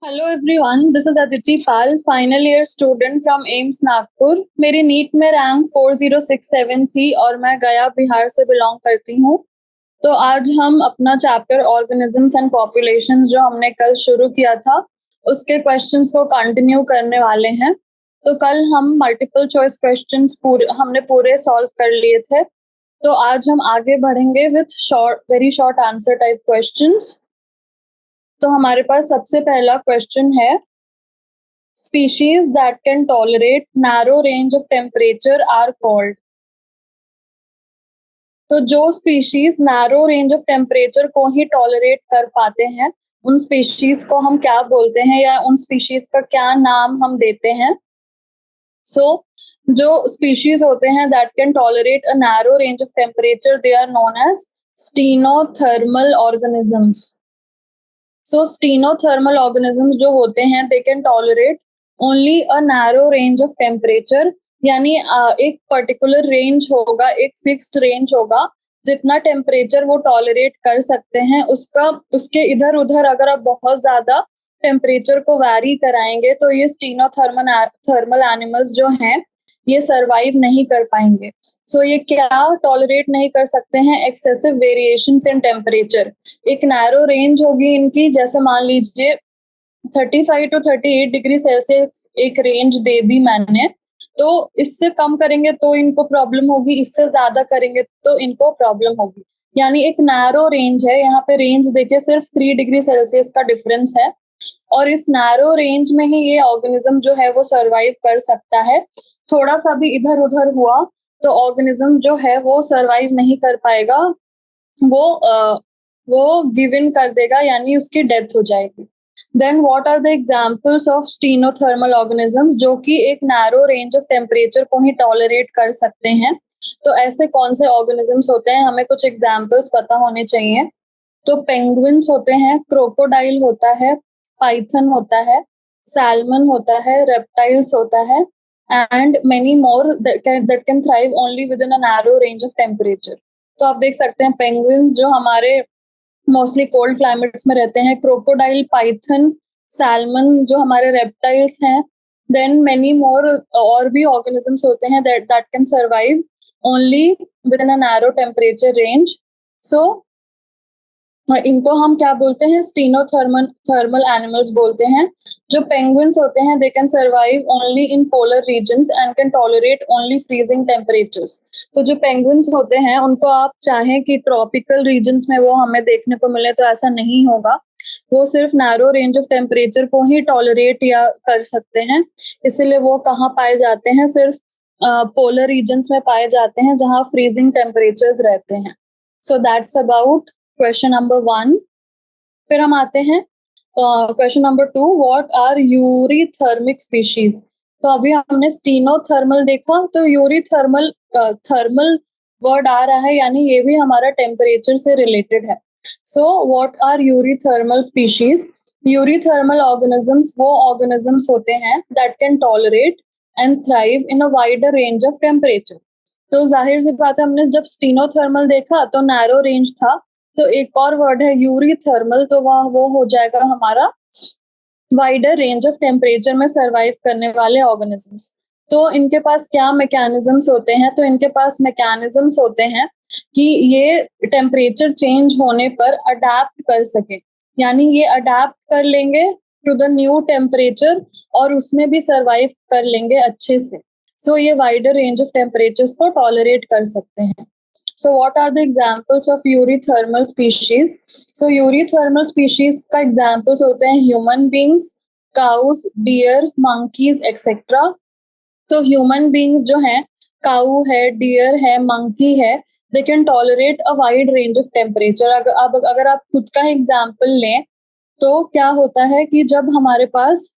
Hello everyone, this is Aditi Pal, final year student from AIIMS Nagpur. मेरी NEET में rank 4067 थी और मैं गया बिहार से बिलोंग करती हूँ। तो आज हम अपना चैप्टर ऑर्गेनिजम्स एंड पॉपुलेशंस जो हमने कल शुरू किया था उसके क्वेश्चंस को कंटिन्यू करने वाले हैं। तो कल हम मल्टीपल चॉइस क्वेश्चंस हमने पूरे सॉल्व कर लिए थे। तो आज हम आगे बढ़ेंगे with very short answer type questions. तो हमारे पास सबसे पहला क्वेश्चन है, species that can tolerate narrow range of temperature are called. तो जो species narrow range of temperature को ही टॉलरेट कर पाते हैं उन स्पीशीज को हम क्या बोलते हैं, या उन स्पीशीज का क्या नाम हम देते हैं। जो स्पीशीज होते हैं that can tolerate a narrow range of temperature, they are known as stenothermal organisms. Stenothermal organisms जो होते हैं they can tolerate only a narrow range of temperature, यानी एक पर्टिकुलर रेंज होगा, एक फिक्स्ड रेंज होगा जितना टेम्परेचर वो टॉलरेट कर सकते हैं। उसके इधर उधर अगर आप बहुत ज्यादा टेम्परेचर को वैरी कराएंगे तो ये थर्मल एनिमल्स जो हैं ये सरवाइव नहीं कर पाएंगे। ये क्या टॉलरेट नहीं कर सकते हैं? Excessive variations in temperature. एक नैरो रेंज होगी इनकी, जैसे मान लीजिए 35 to 38 डिग्री सेल्सियस एक रेंज दे दी मैंने, तो इससे कम करेंगे तो इनको प्रॉब्लम होगी, इससे ज्यादा करेंगे तो इनको प्रॉब्लम होगी। यानी एक नैरो रेंज है, यहाँ पे रेंज देखिए सिर्फ 3 डिग्री सेल्सियस का डिफरेंस है, और इस नैरो रेंज में ही ये ऑर्गेनिज्म जो है वो सरवाइव कर सकता है। थोड़ा सा भी इधर उधर हुआ तो ऑर्गेनिज्म जो है वो सरवाइव नहीं कर पाएगा, वो गिव इन कर देगा, यानी उसकी डेथ हो जाएगी। Then what are the examples of stenothermal organisms जो कि एक नैरो रेंज ऑफ टेम्परेचर को ही टॉलरेट कर सकते हैं। तो ऐसे कौन से ऑर्गेनिजम्स होते हैं, हमें कुछ एग्जांपल्स पता होने चाहिए। तो पेंगुइन्स होते हैं, क्रोकोडाइल होता है, पाइथन होता है, सैल्मन होता है, रेप्टाइल्स होता है, and many more that can thrive only within a narrow range of temperature. तो आप देख सकते हैं पेंगुइन्स जो हमारे मोस्टली कोल्ड क्लाइमेट्स में रहते हैं, क्रोकोडाइल, पाइथन, सैल्मन जो हमारे रेप्टाइल्स हैं, देन मेनी मोर और भी ऑर्गेनिजम्स होते हैं that can survive only within a narrow temperature range. So इनको हम क्या बोलते हैं? थर्मल एनिमल्स बोलते हैं। जो पेंगुइन्स होते हैं they can survive only in polar regions and can tolerate only freezing temperatures. तो जो पेंगुइन्स होते हैं उनको आप चाहें कि ट्रॉपिकल रीजन्स में वो हमें देखने को मिले तो ऐसा नहीं होगा, वो सिर्फ नैरो रेंज ऑफ टेम्परेचर को ही टॉलरेट या कर सकते हैं। इसीलिए वो कहाँ पाए जाते हैं? सिर्फ पोलर रीजन्स में पाए जाते हैं जहाँ फ्रीजिंग टेम्परेचर्स रहते हैं। So that's about question number 1। फिर हम आते हैं question number 2, what are eurythermic species. तो अभी हमने स्टीनोथर्मल देखा, तो यूरीथर्मल थर्मल वर्ड आ रहा है, यानी ये भी हमारा टेम्परेचर से रिलेटेड है। So what are eurythermal species? Eurythermal organisms वो ऑर्गेनिजम्स होते हैं that can tolerate and thrive in a wider range of temperature. तो जाहिर सी बात है, हमने जब स्टीनोथर्मल देखा तो नैरो रेंज था, तो एक और वर्ड है यूरीथर्मल, तो वो हो जाएगा हमारा वाइडर रेंज ऑफ टेम्परेचर में सरवाइव करने वाले ऑर्गेनिजम्स। तो इनके पास क्या मैकेनिज्म्स होते हैं? तो इनके पास मैकेनिज्म्स होते हैं कि ये टेम्परेचर चेंज होने पर अडेप्ट कर सके, यानी ये अडेप्ट कर लेंगे टू द न्यू टेम्परेचर और उसमें भी सरवाइव कर लेंगे अच्छे से। ये वाइडर रेंज ऑफ टेम्परेचर्स को टॉलरेट कर सकते हैं। So what are the examples of eurythermal species? So eurythermal species का examples होते हैं human beings, cows, deer, monkeys, etc. तो human beings जो हैं, cow है, deer है, monkey है, they can tolerate a wide range of temperature। अगर आप खुद का example लें तो क्या होता है कि जब हमारे पास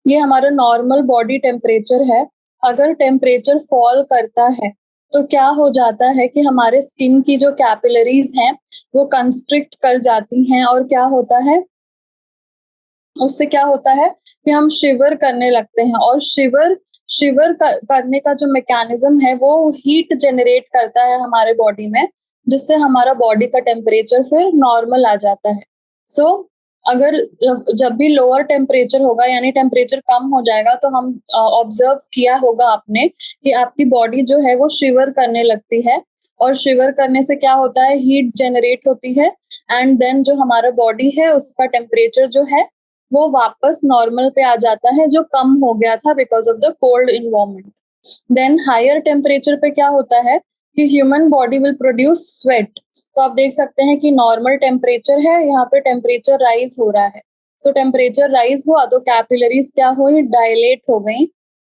ये हमारा नॉर्मल बॉडी टेम्परेचर है, अगर टेम्परेचर फॉल करता है तो क्या हो जाता है कि हमारे स्किन की जो कैपिलरीज हैं वो कंस्ट्रिक्ट कर जाती हैं, और क्या होता है उससे क्या होता है कि हम शिवर करने लगते हैं, और शिवर करने का जो मैकेनिज्म है वो हीट जनरेट करता है हमारे बॉडी में, जिससे हमारा बॉडी का टेम्परेचर फिर नॉर्मल आ जाता है। अगर जब भी लोअर टेम्परेचर होगा यानी टेम्परेचर कम हो जाएगा तो हम ऑब्जर्व किया होगा आपने कि आपकी बॉडी जो है वो शिवर करने लगती है, और शिवर करने से क्या होता है, हीट जनरेट होती है, एंड देन जो हमारा बॉडी है उसका टेम्परेचर जो है वो वापस नॉर्मल पे आ जाता है, जो कम हो गया था because of the cold environment. Then higher temperature पे क्या होता है कि human body will produce sweat. तो आप देख सकते हैं कि नॉर्मल टेम्परेचर है, यहाँ पे टेम्परेचर राइज हो रहा है। सो टेम्परेचर राइज हुआ तो कैपिलरीज क्या हुई, डायलेट हो गई।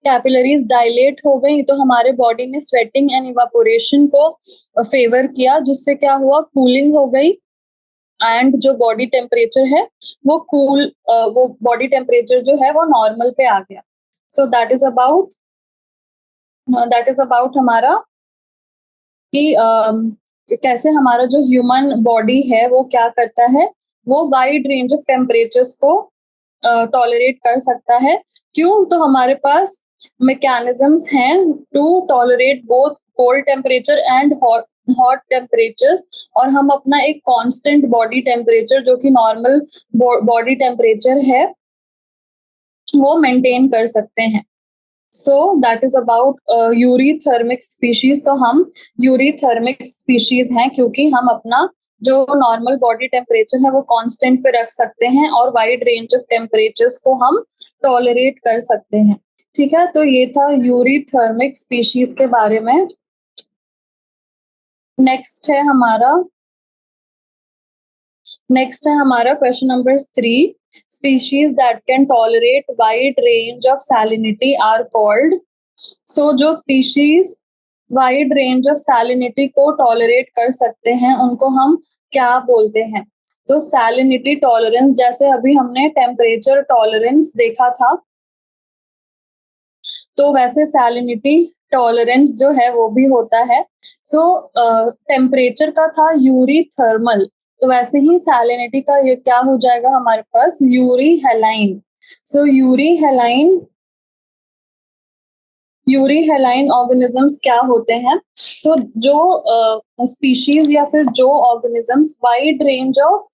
कैपिलरीज डायलेट हो गई तो हमारे बॉडी ने स्वेटिंग एंड इवापोरेशन को फेवर किया, जिससे क्या हुआ, कूलिंग हो गई, एंड जो बॉडी टेम्परेचर है वो वो बॉडी टेम्परेचर जो है वो नॉर्मल पे आ गया। सो दैट इज अबाउट हमारा कि कैसे हमारा जो ह्यूमन बॉडी है वो क्या करता है, वो वाइड रेंज ऑफ टेम्परेचर्स को टॉलरेट कर सकता है। क्यों? तो हमारे पास मैकेनिज्म्स हैं to tolerate both cold temperature and hot temperatures, और हम अपना एक कांस्टेंट बॉडी टेम्परेचर जो कि नॉर्मल बॉडी टेम्परेचर है वो मेंटेन कर सकते हैं। So that is about eurythermic species. तो हम यूरीथर्मिक स्पीशीज हैं क्योंकि हम अपना जो नॉर्मल बॉडी टेम्परेचर है वो कांस्टेंट पे रख सकते हैं और वाइड रेंज ऑफ टेम्परेचर्स को हम टॉलरेट कर सकते हैं। ठीक है, तो ये था यूरीथर्मिक स्पीशीज के बारे में। नेक्स्ट है हमारा question number 3। Species that can tolerate wide range of salinity are called. So जो species wide range of salinity को टॉलरेट कर सकते हैं उनको हम क्या बोलते हैं? तो सैलिनिटी टॉलरेंस, जैसे अभी हमने टेम्परेचर टॉलरेंस देखा था, तो वैसे सैलिनिटी टॉलरेंस जो है वो भी होता है। सो टेम्परेचर का था यूरी थर्मल, तो वैसे ही सैलिनिटी का ये क्या हो जाएगा हमारे पास, यूरी हेलाइन। सो यूरी हेलाइन ऑर्गेनिजम्स क्या होते हैं? सो जो स्पीशीज या फिर जो organisms wide range of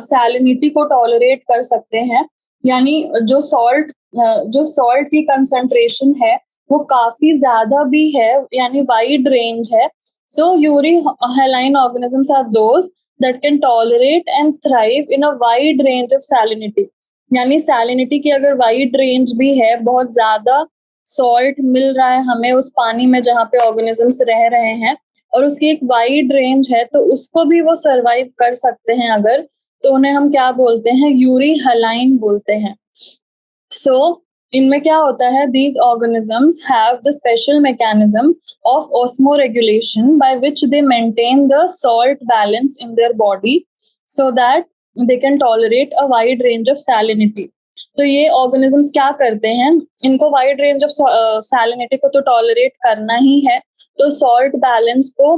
salinity को टॉलरेट कर सकते हैं, यानी जो सॉल्ट की कंसंट्रेशन है वो काफी ज्यादा भी है, यानी वाइड रेंज है। So euryhaline organisms are those that can tolerate and thrive in a wide range of salinity. यानी सैलिनिटी की अगर वाइड रेंज भी है, बहुत ज्यादा सॉल्ट मिल रहा है हमें उस पानी में जहाँ पे ऑर्गेनिजम्स रह रहे हैं, और उसकी एक वाइड रेंज है, तो उसको भी वो सरवाइव कर सकते हैं अगर, तो उन्हें हम क्या बोलते हैं, यूरी हलाइन बोलते हैं। सो इनमें क्या होता है, these organisms have the special mechanism of osmoregulation by which they maintain the salt balance in their body so that they can tolerate a wide range of salinity. तो ये ऑर्गेनिजम्स क्या करते हैं, इनको वाइड रेंज ऑफ सैलिनिटी को तो tolerate करना ही है, तो सॉल्ट बैलेंस को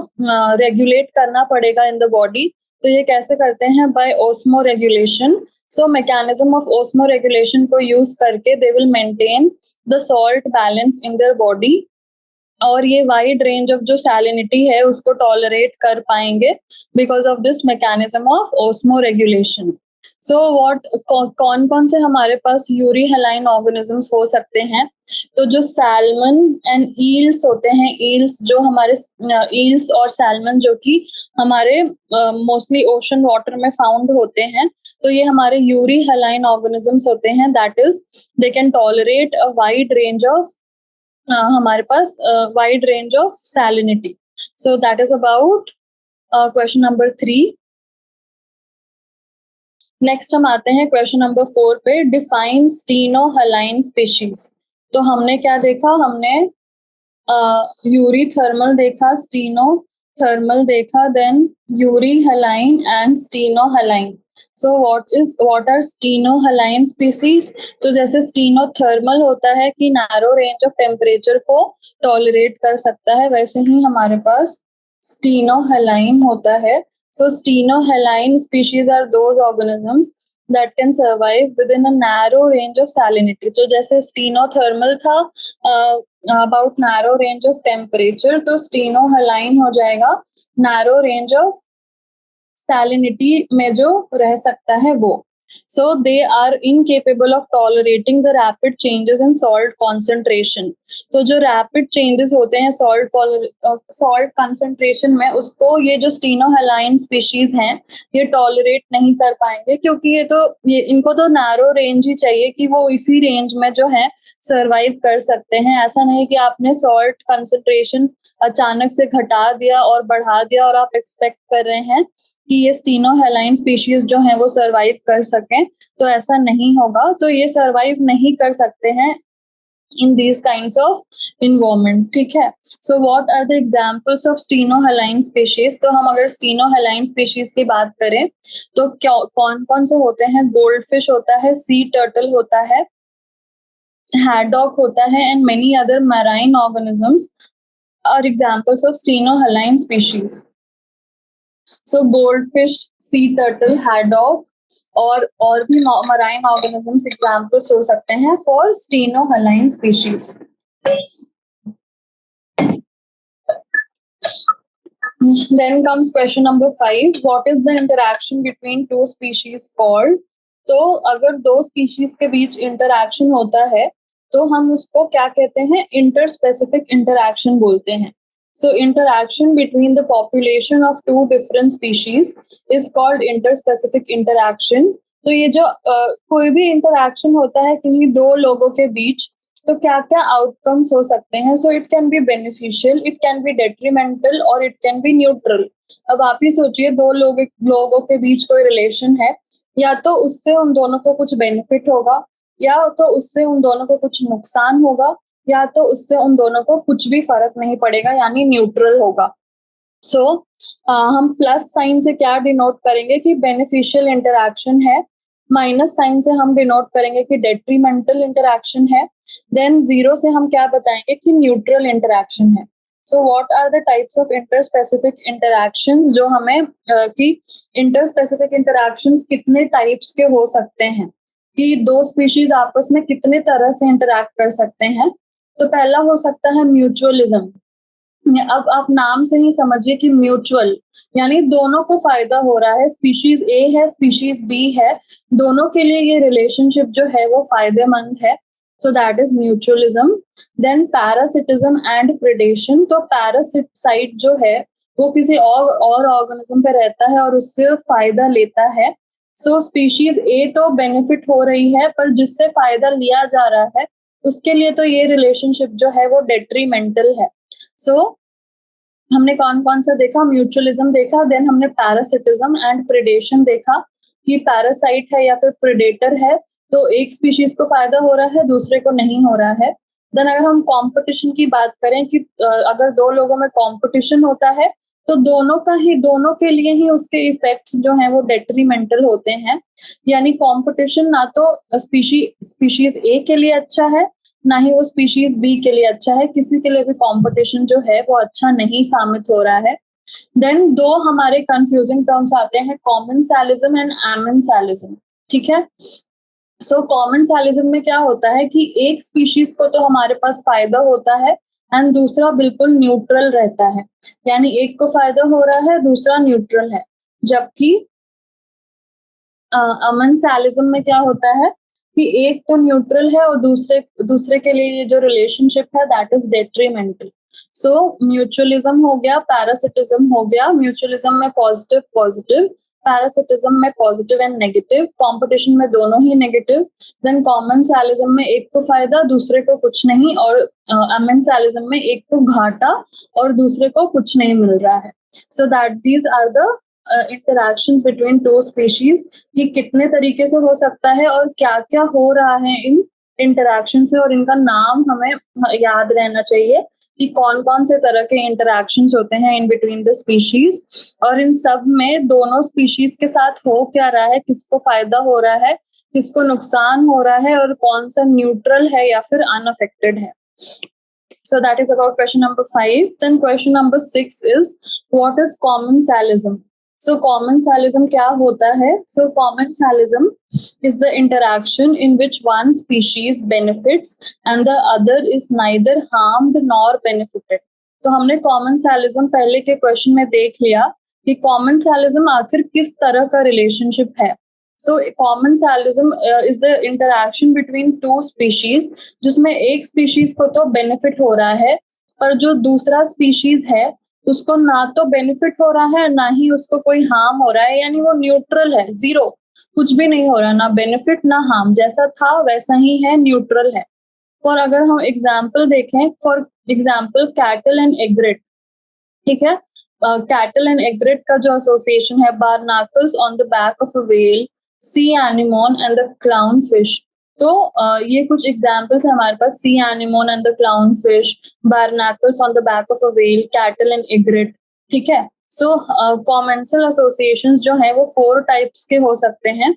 रेगुलेट करना पड़ेगा इन द बॉडी। तो ये कैसे करते हैं, by osmoregulation. So mechanism of osmoregulation को यूज करके they will maintain the salt balance in their body, और ये वाइड रेंज ऑफ जो सैलिनिटी है उसको टॉलरेट कर पाएंगे because of this mechanism of osmoregulation. So कौन कौन से हमारे पास यूरी हेलाइन ऑर्गेनिजम्स हो सकते हैं? तो जो सैल्मन एंड ईल्स होते हैं, ईल्स जो हमारे ईल्स और सैल्मन जो कि हमारे मोस्टली ओशन वाटर में फाउंड होते हैं, तो ये हमारे यूरी हेलाइन ऑर्गेनिजम्स होते हैं। That is they can tolerate a wide range of हमारे पास wide range of salinity. So that is about question number 3। Next हम आते हैं क्वेश्चन नंबर 4 पे, डिफाइन स्टीनोहलाइन स्पीशीज। तो हमने क्या देखा, हमने यूरी थर्मल देखा, स्टीनो थर्मल देखा, then euryhaline and stenohaline. So what are stenohaline species? तो जैसे स्टीनोथर्मल होता है कि नैरो रेंज ऑफ टेम्परेचर को टॉलरेट कर सकता है, वैसे ही हमारे पास स्टीनोहलाइन होता है। So stenohaline species are those organisms that can survive within a narrow range of salinity. तो जैसे स्टीनोथर्मल था about narrow range of temperature, तो स्टीनोहलाइन हो जाएगा narrow range of salinity में जो रह सकता है वो। So they are incapable of tolerating the rapid changes in salt concentration. तो जो rapid changes होते हैं salt concentration में, उसको ये जो स्टीनोहेलाइन स्पीशीज हैं ये टॉलरेट नहीं कर पाएंगे, क्योंकि ये इनको तो नैरो रेंज ही चाहिए कि वो इसी रेंज में जो है सर्वाइव कर सकते हैं। ऐसा नहीं कि आपने सॉल्ट कंसंट्रेशन अचानक से घटा दिया और बढ़ा दिया और आप एक्सपेक्ट कर रहे हैं कि ये स्टीनोहेलाइन स्पीशीज जो हैं वो सर्वाइव कर सकें, तो ऐसा नहीं होगा। तो ये सर्वाइव नहीं कर सकते हैं in these kinds of environment, ठीक है। So what are the examples of stenohaline species? तो हम अगर stenohaline species की बात करें तो क्या कौन कौन से होते हैं? गोल्डफिश होता है, सी टर्टल होता है, haddock होता है, and many other marine organisms are examples of stenohaline species. So goldfish, sea turtle, haddock और भी मराइन ऑर्गेनिजम्स एग्जाम्पल्स हो सकते हैं for stenohaline species. Then comes question number 5. What is the interaction between two species called? तो अगर दो species के बीच interaction होता है तो हम उसको क्या कहते हैं? इंटरस्पेसिफिक इंटरैक्शन बोलते हैं। So interaction between the population of two different species is called interspecific interaction. तो ये जो कोई भी इंटरैक्शन होता है किन्हीं दो लोगों के बीच, तो क्या क्या आउटकम्स हो सकते हैं? So it can be beneficial, it can be detrimental और इट कैन बी न्यूट्रल। अब आप ही सोचिए, दो लोगों के बीच कोई रिलेशन है, या तो उससे उन दोनों को कुछ बेनिफिट होगा, या तो उससे उन दोनों को कुछ नुकसान होगा, या तो उससे उन दोनों को कुछ भी फर्क नहीं पड़ेगा, यानी न्यूट्रल होगा। सो हम प्लस साइन से क्या डिनोट करेंगे कि बेनिफिशियल इंटरैक्शन है, माइनस साइन से हम डिनोट करेंगे कि डेट्रीमेंटल इंटरैक्शन है, देन जीरो से हम क्या बताएंगे कि न्यूट्रल इंटरैक्शन है। So what are the types of interspecific interactions, जो हमें कि इंटरस्पेसिफिक इंटरैक्शंस कितने टाइप्स के हो सकते हैं, कि दो स्पीशीज आपस में कितने तरह से इंटरैक्ट कर सकते हैं। तो पहला हो सकता है म्यूचुअलिज्म। अब आप नाम से ही समझिए कि म्यूचुअल यानी दोनों को फायदा हो रहा है, स्पीशीज ए है, स्पीशीज बी है, दोनों के लिए ये रिलेशनशिप जो है वो फायदेमंद है। So that is mutualism. Then parasitism and predation. तो पैरासाइट जो है वो किसी और ऑर्गेनिज्म पे रहता है और उससे फायदा लेता है। सो स्पीशीज ए तो बेनिफिट हो रही है, पर जिससे फायदा लिया जा रहा है उसके लिए तो ये रिलेशनशिप जो है वो डेट्रीमेंटल है। सो हमने कौन कौन सा देखा? म्यूचुअलिज्म देखा, देन हमने पैरासिटिज्म एंड प्रेडेशन देखा कि पैरासाइट है या फिर प्रेडेटर है तो एक स्पीशीज को फायदा हो रहा है, दूसरे को नहीं हो रहा है। देन अगर हम कंपटीशन की बात करें कि अगर दो लोगों में कंपटीशन होता है तो दोनों के लिए ही उसके इफेक्ट्स जो हैं वो डेट्रीमेंटल होते हैं, यानी कंपटीशन ना तो स्पीशीज ए के लिए अच्छा है, ना ही वो स्पीशीज बी के लिए अच्छा है, किसी के लिए भी कंपटीशन जो है वो अच्छा नहीं साबित हो रहा है। देन दो हमारे कंफ्यूजिंग टर्म्स आते हैं, कॉमेंसैलिज्म एंड एमेंसैलिज्म, ठीक है। सो कॉमेंसैलिज्म में क्या होता है कि एक स्पीशीज को तो हमारे पास फायदा होता है एंड दूसरा बिल्कुल न्यूट्रल रहता है, यानी एक को फायदा हो रहा है, दूसरा न्यूट्रल है। जबकि अमेंसैलिज्म में क्या होता है कि एक तो न्यूट्रल है और दूसरे के लिए ये जो रिलेशनशिप है that is detrimental. So mutualism हो गया, पैरासिटिज्म हो गया। म्यूचुअलिज्म में पॉजिटिव पॉजिटिव, पैरासिटिज्म में पॉजिटिव एंड नेगेटिव, कंपटीशन में दोनों ही नेगेटिव। देन कॉमेंसैलिज्म में एक को फायदा, दूसरे को कुछ नहीं, और अमेंसैलिज्म में एक को घाटा और दूसरे को कुछ नहीं मिल रहा है। So that these are the interactions between two species, कि कितने तरीके से हो सकता है और क्या क्या हो रहा है इन इंटरैक्शंस में, और इनका नाम हमें याद रहना चाहिए कि कौन कौन से तरह के इंटरैक्शंस होते हैं इन बिटवीन द स्पीशीज, और इन सब में दोनों स्पीशीज के साथ हो क्या रहा है, किसको फायदा हो रहा है, किसको नुकसान हो रहा है, और कौन सा न्यूट्रल है या फिर अनअफेक्टेड है। So that is about question number 5. Then question number 6 is, what is commensalism? So commensalism क्या होता है? So commensalism is the interaction in which one species benefits and the other is neither harmed nor benefited. तो हमने commensalism पहले के question में देख लिया कि commensalism आखिर किस तरह का रिलेशनशिप है। So commensalism is the interaction between two species, जिसमें एक स्पीशीज को तो बेनिफिट हो रहा है, पर जो दूसरा स्पीशीज है उसको ना तो बेनिफिट हो रहा है ना ही उसको कोई हार्म हो रहा है, यानी वो न्यूट्रल है, जीरो, कुछ भी नहीं हो रहा, ना बेनिफिट ना हार्म, जैसा था वैसा ही है, न्यूट्रल है। और अगर हम एग्जाम्पल देखें, for example cattle and egret, ठीक है, कैटल एंड एग्रेट का जो एसोसिएशन है, barnacles on the back of a whale, sea anemone and the clown fish. तो ये कुछ एग्जांपल्स है हमारे पास, sea anemone and the clown fish, barnacles on the back of a whale, cattle and egret, ठीक है। सो कॉमेंसल associations जो है वो 4 टाइप्स के हो सकते हैं,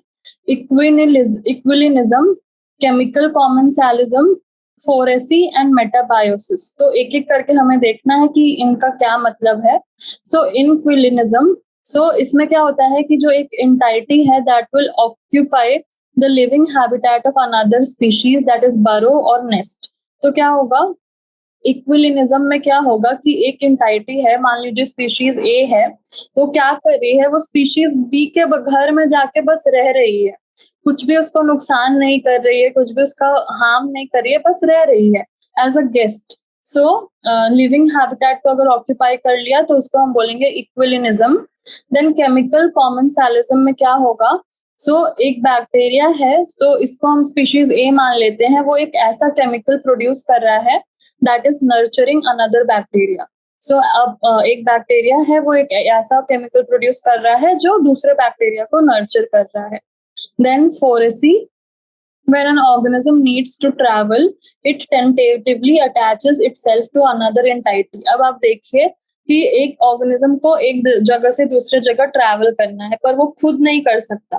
इक्विलिनिज्म, केमिकल कॉमेंसालिज्म, फोरेसी एंड मेटाबायोसिस। तो एक एक करके हमें देखना है कि इनका क्या मतलब है। सो इनक्विलिनिज्म, सो इसमें क्या होता है कि जो एक एंटाइटी है that will occupy the living habitat of another species, that is बरो और नेस्ट। तो क्या होगा इक्विलिनिज्म में, क्या होगा कि एक एंटाइटी है, मान लीजिए स्पीशीज ए है, वो क्या कर रही है, वो स्पीशीज बी के घर में जाके बस रह रही है, कुछ भी उसको नुकसान नहीं कर रही है, कुछ भी उसका हार्म नहीं कर रही है, बस रह रही है as a guest. So living habitat को अगर ऑक्यूपाई कर लिया तो उसको हम बोलेंगे इक्विलिनिज्म। देन केमिकल कॉमेंसालिज्म में क्या होगा, सो एक बैक्टीरिया है, तो इसको हम स्पीशीज ए मान लेते हैं, वो एक ऐसा केमिकल प्रोड्यूस कर रहा है that is nurturing another bacteria. So अब एक बैक्टीरिया है, वो एक ऐसा केमिकल प्रोड्यूस कर रहा है जो दूसरे बैक्टीरिया को नर्चर कर रहा है। Then foracy, when an organism needs to travel, it tentatively attaches itself to another entity. अब आप देखिए कि एक ऑर्गेनिज्म को एक जगह से दूसरे जगह ट्रैवल करना है, पर वो खुद नहीं कर सकता,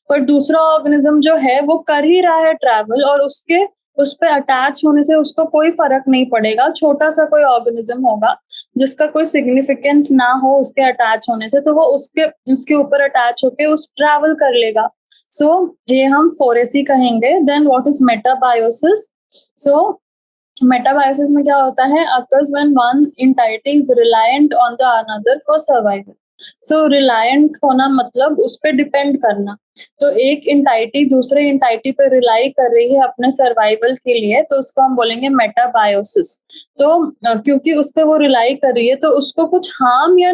पर दूसरा ऑर्गेनिज्म जो है वो कर ही रहा है ट्रैवल, और उसके उस पे अटैच होने से उसको कोई फर्क नहीं पड़ेगा। छोटा सा कोई ऑर्गेनिज्म होगा जिसका कोई सिग्निफिकेंस ना हो उसके अटैच होने से, तो वो उसके उसके ऊपर अटैच होके उस ट्रैवल कर लेगा। सो ये हम फोरेसी कहेंगे। Then what is metabiosis? So metabiosis में क्या होता है, occurs when one entity is reliant on the another for survival. So reliant होना मतलब उस पर डिपेंड करना, तो एक एंटाइटी दूसरे एंटाइटी पे रिलाई कर रही है अपने सर्वाइवल के लिए, तो उसको हम बोलेंगे मेटाबायोसिस। तो क्योंकि उस पर वो रिलाई कर रही है, तो उसको कुछ हार्म या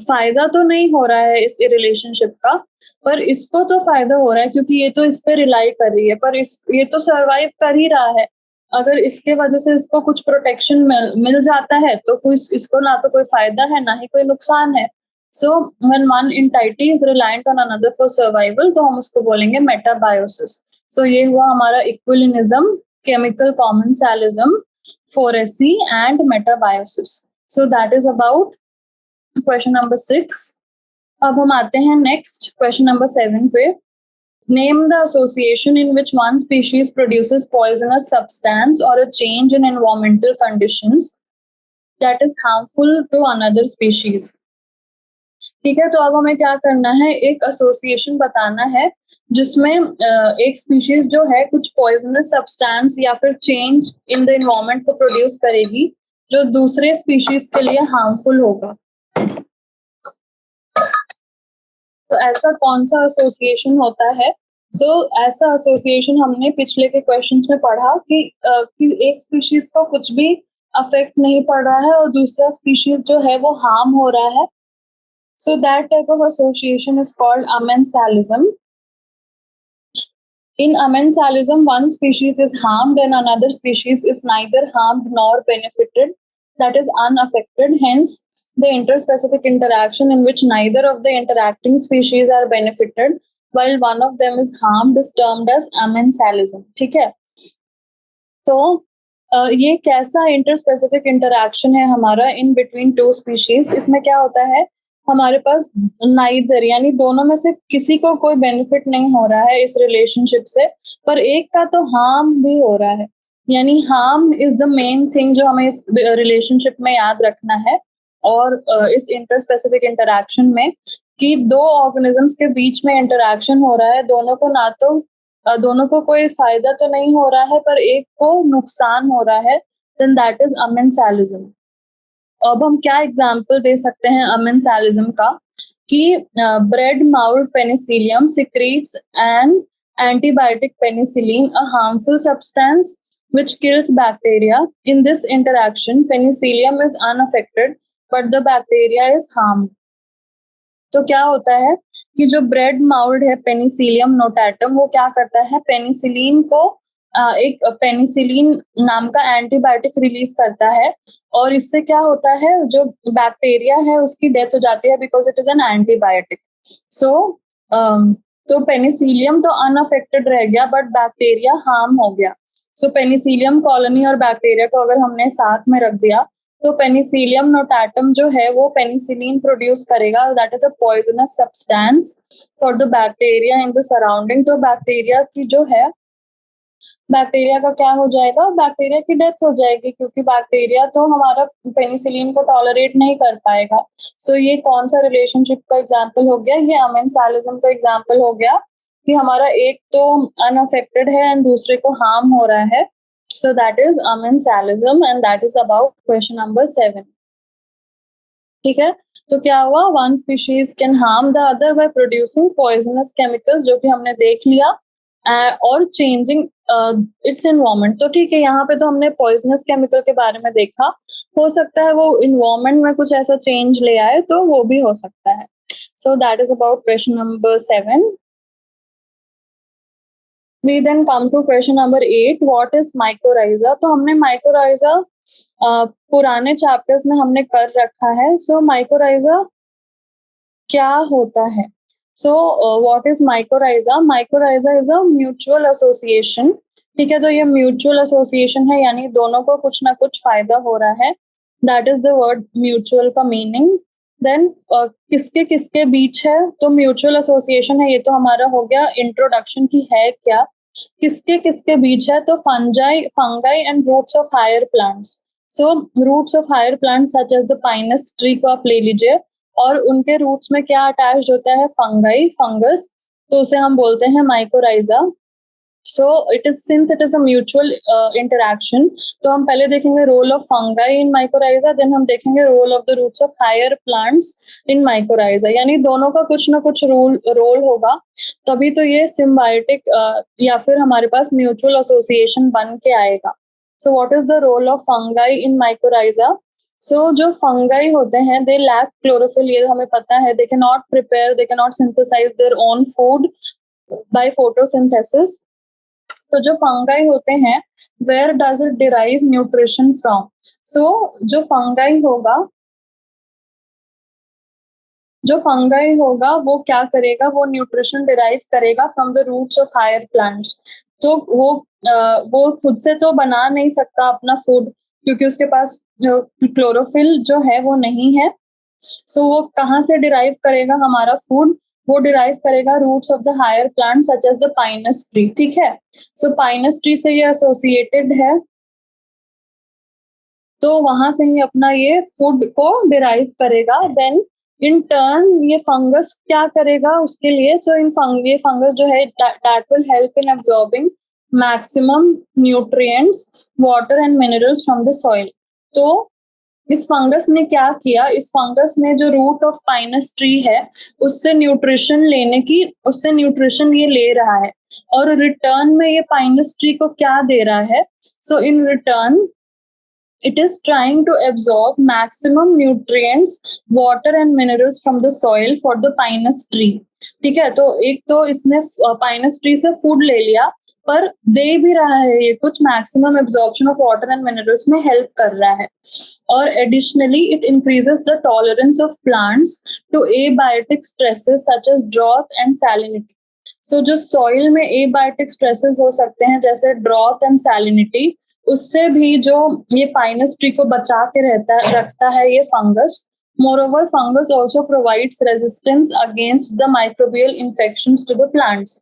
फायदा तो नहीं हो रहा है इस रिलेशनशिप का, पर इसको तो फायदा हो रहा है क्योंकि ये तो इस पे रिलाई कर रही है, पर ये तो सरवाइव कर ही रहा है। अगर इसके वजह से इसको कुछ प्रोटेक्शन मिल जाता है तो कोई इसको ना तो कोई फायदा है ना ही कोई नुकसान है। So when one entity is reliant on another for survival, तो हम उसको बोलेंगे मेटाबायोसिस। सो ये हुआ हमारा inquilinism, chemical commensalism, phoresy and metabiosis. So that is about question number 6। अब हम आते हैं नेक्स्ट क्वेश्चन नंबर 7 पे। Name the association in which one species produces poisonous substance और a change in environmental conditions that is harmful to another species. ठीक है, तो अब हमें क्या करना है, एक एसोसिएशन बताना है जिसमें एक स्पीशीज जो है कुछ पॉइजनस सब्सटेंस या फिर चेंज इन द एनवायरमेंट को प्रोड्यूस करेगी जो दूसरे स्पीशीज के लिए हार्मफुल होगा। तो ऐसा कौन सा एसोसिएशन होता है? ऐसा एसोसिएशन हमने पिछले के क्वेश्चंस में पढ़ा कि एक स्पीशीज को कुछ भी अफेक्ट नहीं पड़ रहा है और दूसरा स्पीशीज जो है वो हार्म हो रहा है। So that type of association is called amensalism. In amensalism, one species is harmed and another species is neither harmed nor benefited, that is unaffected. Hence, the interspecific interaction in which neither of the interacting species are benefited while one of them is harmed is termed as amensalism. ठीक है, तो ये कैसा interspecific interaction है हमारा in between two species? इसमें क्या होता है, हमारे पास नाइदर यानी दोनों में से किसी को कोई बेनिफिट नहीं हो रहा है इस रिलेशनशिप से, पर एक का तो हार्म भी हो रहा है, यानी harm is the main thing जो हमें इस रिलेशनशिप में याद रखना है। और इस इंटरस्पेसिफिक इंटरैक्शन में कि दो ऑर्गेनिजम्स के बीच में इंटरैक्शन हो रहा है, दोनों को ना तो दोनों को कोई फायदा तो नहीं हो रहा है पर एक को नुकसान हो रहा है, देन दैट इज अमेंसालिज्म। अब हम क्या एग्जाम्पल दे सकते हैं अमेंसालिज्म का, कि bread mould Penicillium secretes an antibiotic penicillin, a harmful substance which kills bacteria. In this interaction, penicillium is unaffected, but the bacteria is harmed. तो क्या होता है कि जो ब्रेड माउल्ड है पेनिसिलियम नोटाटम, वो क्या करता है, पेनिसिलिन को एक पेनिसिलिन नाम का एंटीबायोटिक रिलीज करता है, और इससे क्या होता है, जो बैक्टीरिया है उसकी डेथ हो जाती है because it is an antibiotic. So तो पेनिसिलियम तो अनअफेक्टेड रह गया बट बैक्टीरिया हार्म हो गया. सो पेनिसिलियम कॉलोनी और बैक्टीरिया को अगर हमने साथ में रख दिया तो पेनिसिलियम नोटाटम जो है वो पेनिसिलिन प्रोड्यूस करेगा, that is a poisonous substance for the bacteria in the surrounding. तो बैक्टीरिया की जो है, बैक्टीरिया का क्या हो जाएगा, बैक्टीरिया की डेथ हो जाएगी, क्योंकि बैक्टीरिया तो हमारा पेनिसिलिन को टॉलरेट नहीं कर पाएगा. सो ये कौन सा रिलेशनशिप का एग्जाम्पल हो गया, ये अमेंसालिज्म का एग्जाम्पल हो गया कि हमारा एक तो अनअफेक्टेड है एंड दूसरे को हार्म हो रहा है. So that is amensalism and that is about question number 7. ठीक है, तो क्या हुआ, one species can harm the other by producing poisonous chemicals, जो कि हमने देख लिया, और चेंजिंग इट्स एनवायरमेंट. तो ठीक है, यहाँ पे तो हमने पॉइजनस केमिकल के बारे में देखा, हो सकता है वो इन्वायरमेंट में कुछ ऐसा चेंज ले आए, तो वो भी हो सकता है. So that is about question number 7. We then come to question number 8. What is mycorrhiza? तो हमने mycorrhiza पुराने चैप्टर्स में हमने कर रखा है. सो mycorrhiza क्या होता है? सो what is mycorrhiza? Mycorrhiza is a mutual association. ठीक है, तो ये म्यूचुअल एसोसिएशन है, यानी दोनों को कुछ ना कुछ फायदा हो रहा है. That is the word mutual का मीनिंग. देन किसके किसके बीच है, तो म्यूचुअल एसोसिएशन है, ये तो हमारा हो गया इंट्रोडक्शन की है क्या. किसके किसके बीच है, तो fungi and roots of higher plants. So roots of higher plants such as the pinus tree को आप ले लीजिए, और उनके रूट्स में क्या अटैच होता है, फंगाई, फंगस, तो उसे हम बोलते हैं mycorrhiza. So it is, since it is a mutual interaction, तो हम पहले देखेंगे role of fungi in mycorrhiza, then हम देखेंगे role of the roots of higher plants in mycorrhiza, यानी दोनों का कुछ ना कुछ रोल होगा, तभी तो ये सिम्बायोटिक या फिर हमारे पास म्यूचुअल एसोसिएशन बन के आएगा. So what is the role of fungi in mycorrhiza? So जो फंगाई होते हैं, दे लैक क्लोरोफिल, ये हमें पता है. They can not prepare, they can not synthesize their own food by photosynthesis. तो जो फंगाई होते हैं, where does it derive nutrition from? So जो फंगाई होगा वो क्या करेगा, वो न्यूट्रिशन डिराइव करेगा from the roots of higher plants. तो वो खुद से तो बना नहीं सकता अपना फूड, क्योंकि उसके पास क्लोरोफिल जो है वो नहीं है. सो वो कहाँ से डिराइव करेगा हमारा फूड, वो डिराइव करेगा roots of the higher plant such as the pinus tree. ठीक है, सो पाइनस ट्री से ये एसोसिएटेड है, तो वहां से ही अपना ये फूड को डिराइव करेगा. देन इन टर्न ये फंगस क्या करेगा उसके लिए, सो ये फंगस जो है that will help in absorbing maximum nutrients, water and minerals from the soil. तो इस फंगस ने क्या किया, इस फंगस ने जो रूट ऑफ पाइनस ट्री है उससे न्यूट्रिशन ये ले रहा है, और रिटर्न में ये पाइनस ट्री को क्या दे रहा है, so in return it is trying to absorb maximum nutrients, water and minerals from the soil for the pinus tree. ठीक है, तो एक तो इसने पाइनस ट्री से फूड ले लिया, पर दे भी रहा है ये कुछ maximum absorption of water and minerals में हेल्प कर रहा है. और additionally it increases the tolerance of plants to abiotic stresses such as drought and salinity. So जो सॉइल में एबायोटिक स्ट्रेसेस हो सकते हैं जैसे ड्रॉथ एंड सैलिनिटी, उससे भी जो ये पाइनस ट्री को बचा के रखता है ये fungus. Moreover, fungus also provides resistance against the microbial infections to the plants.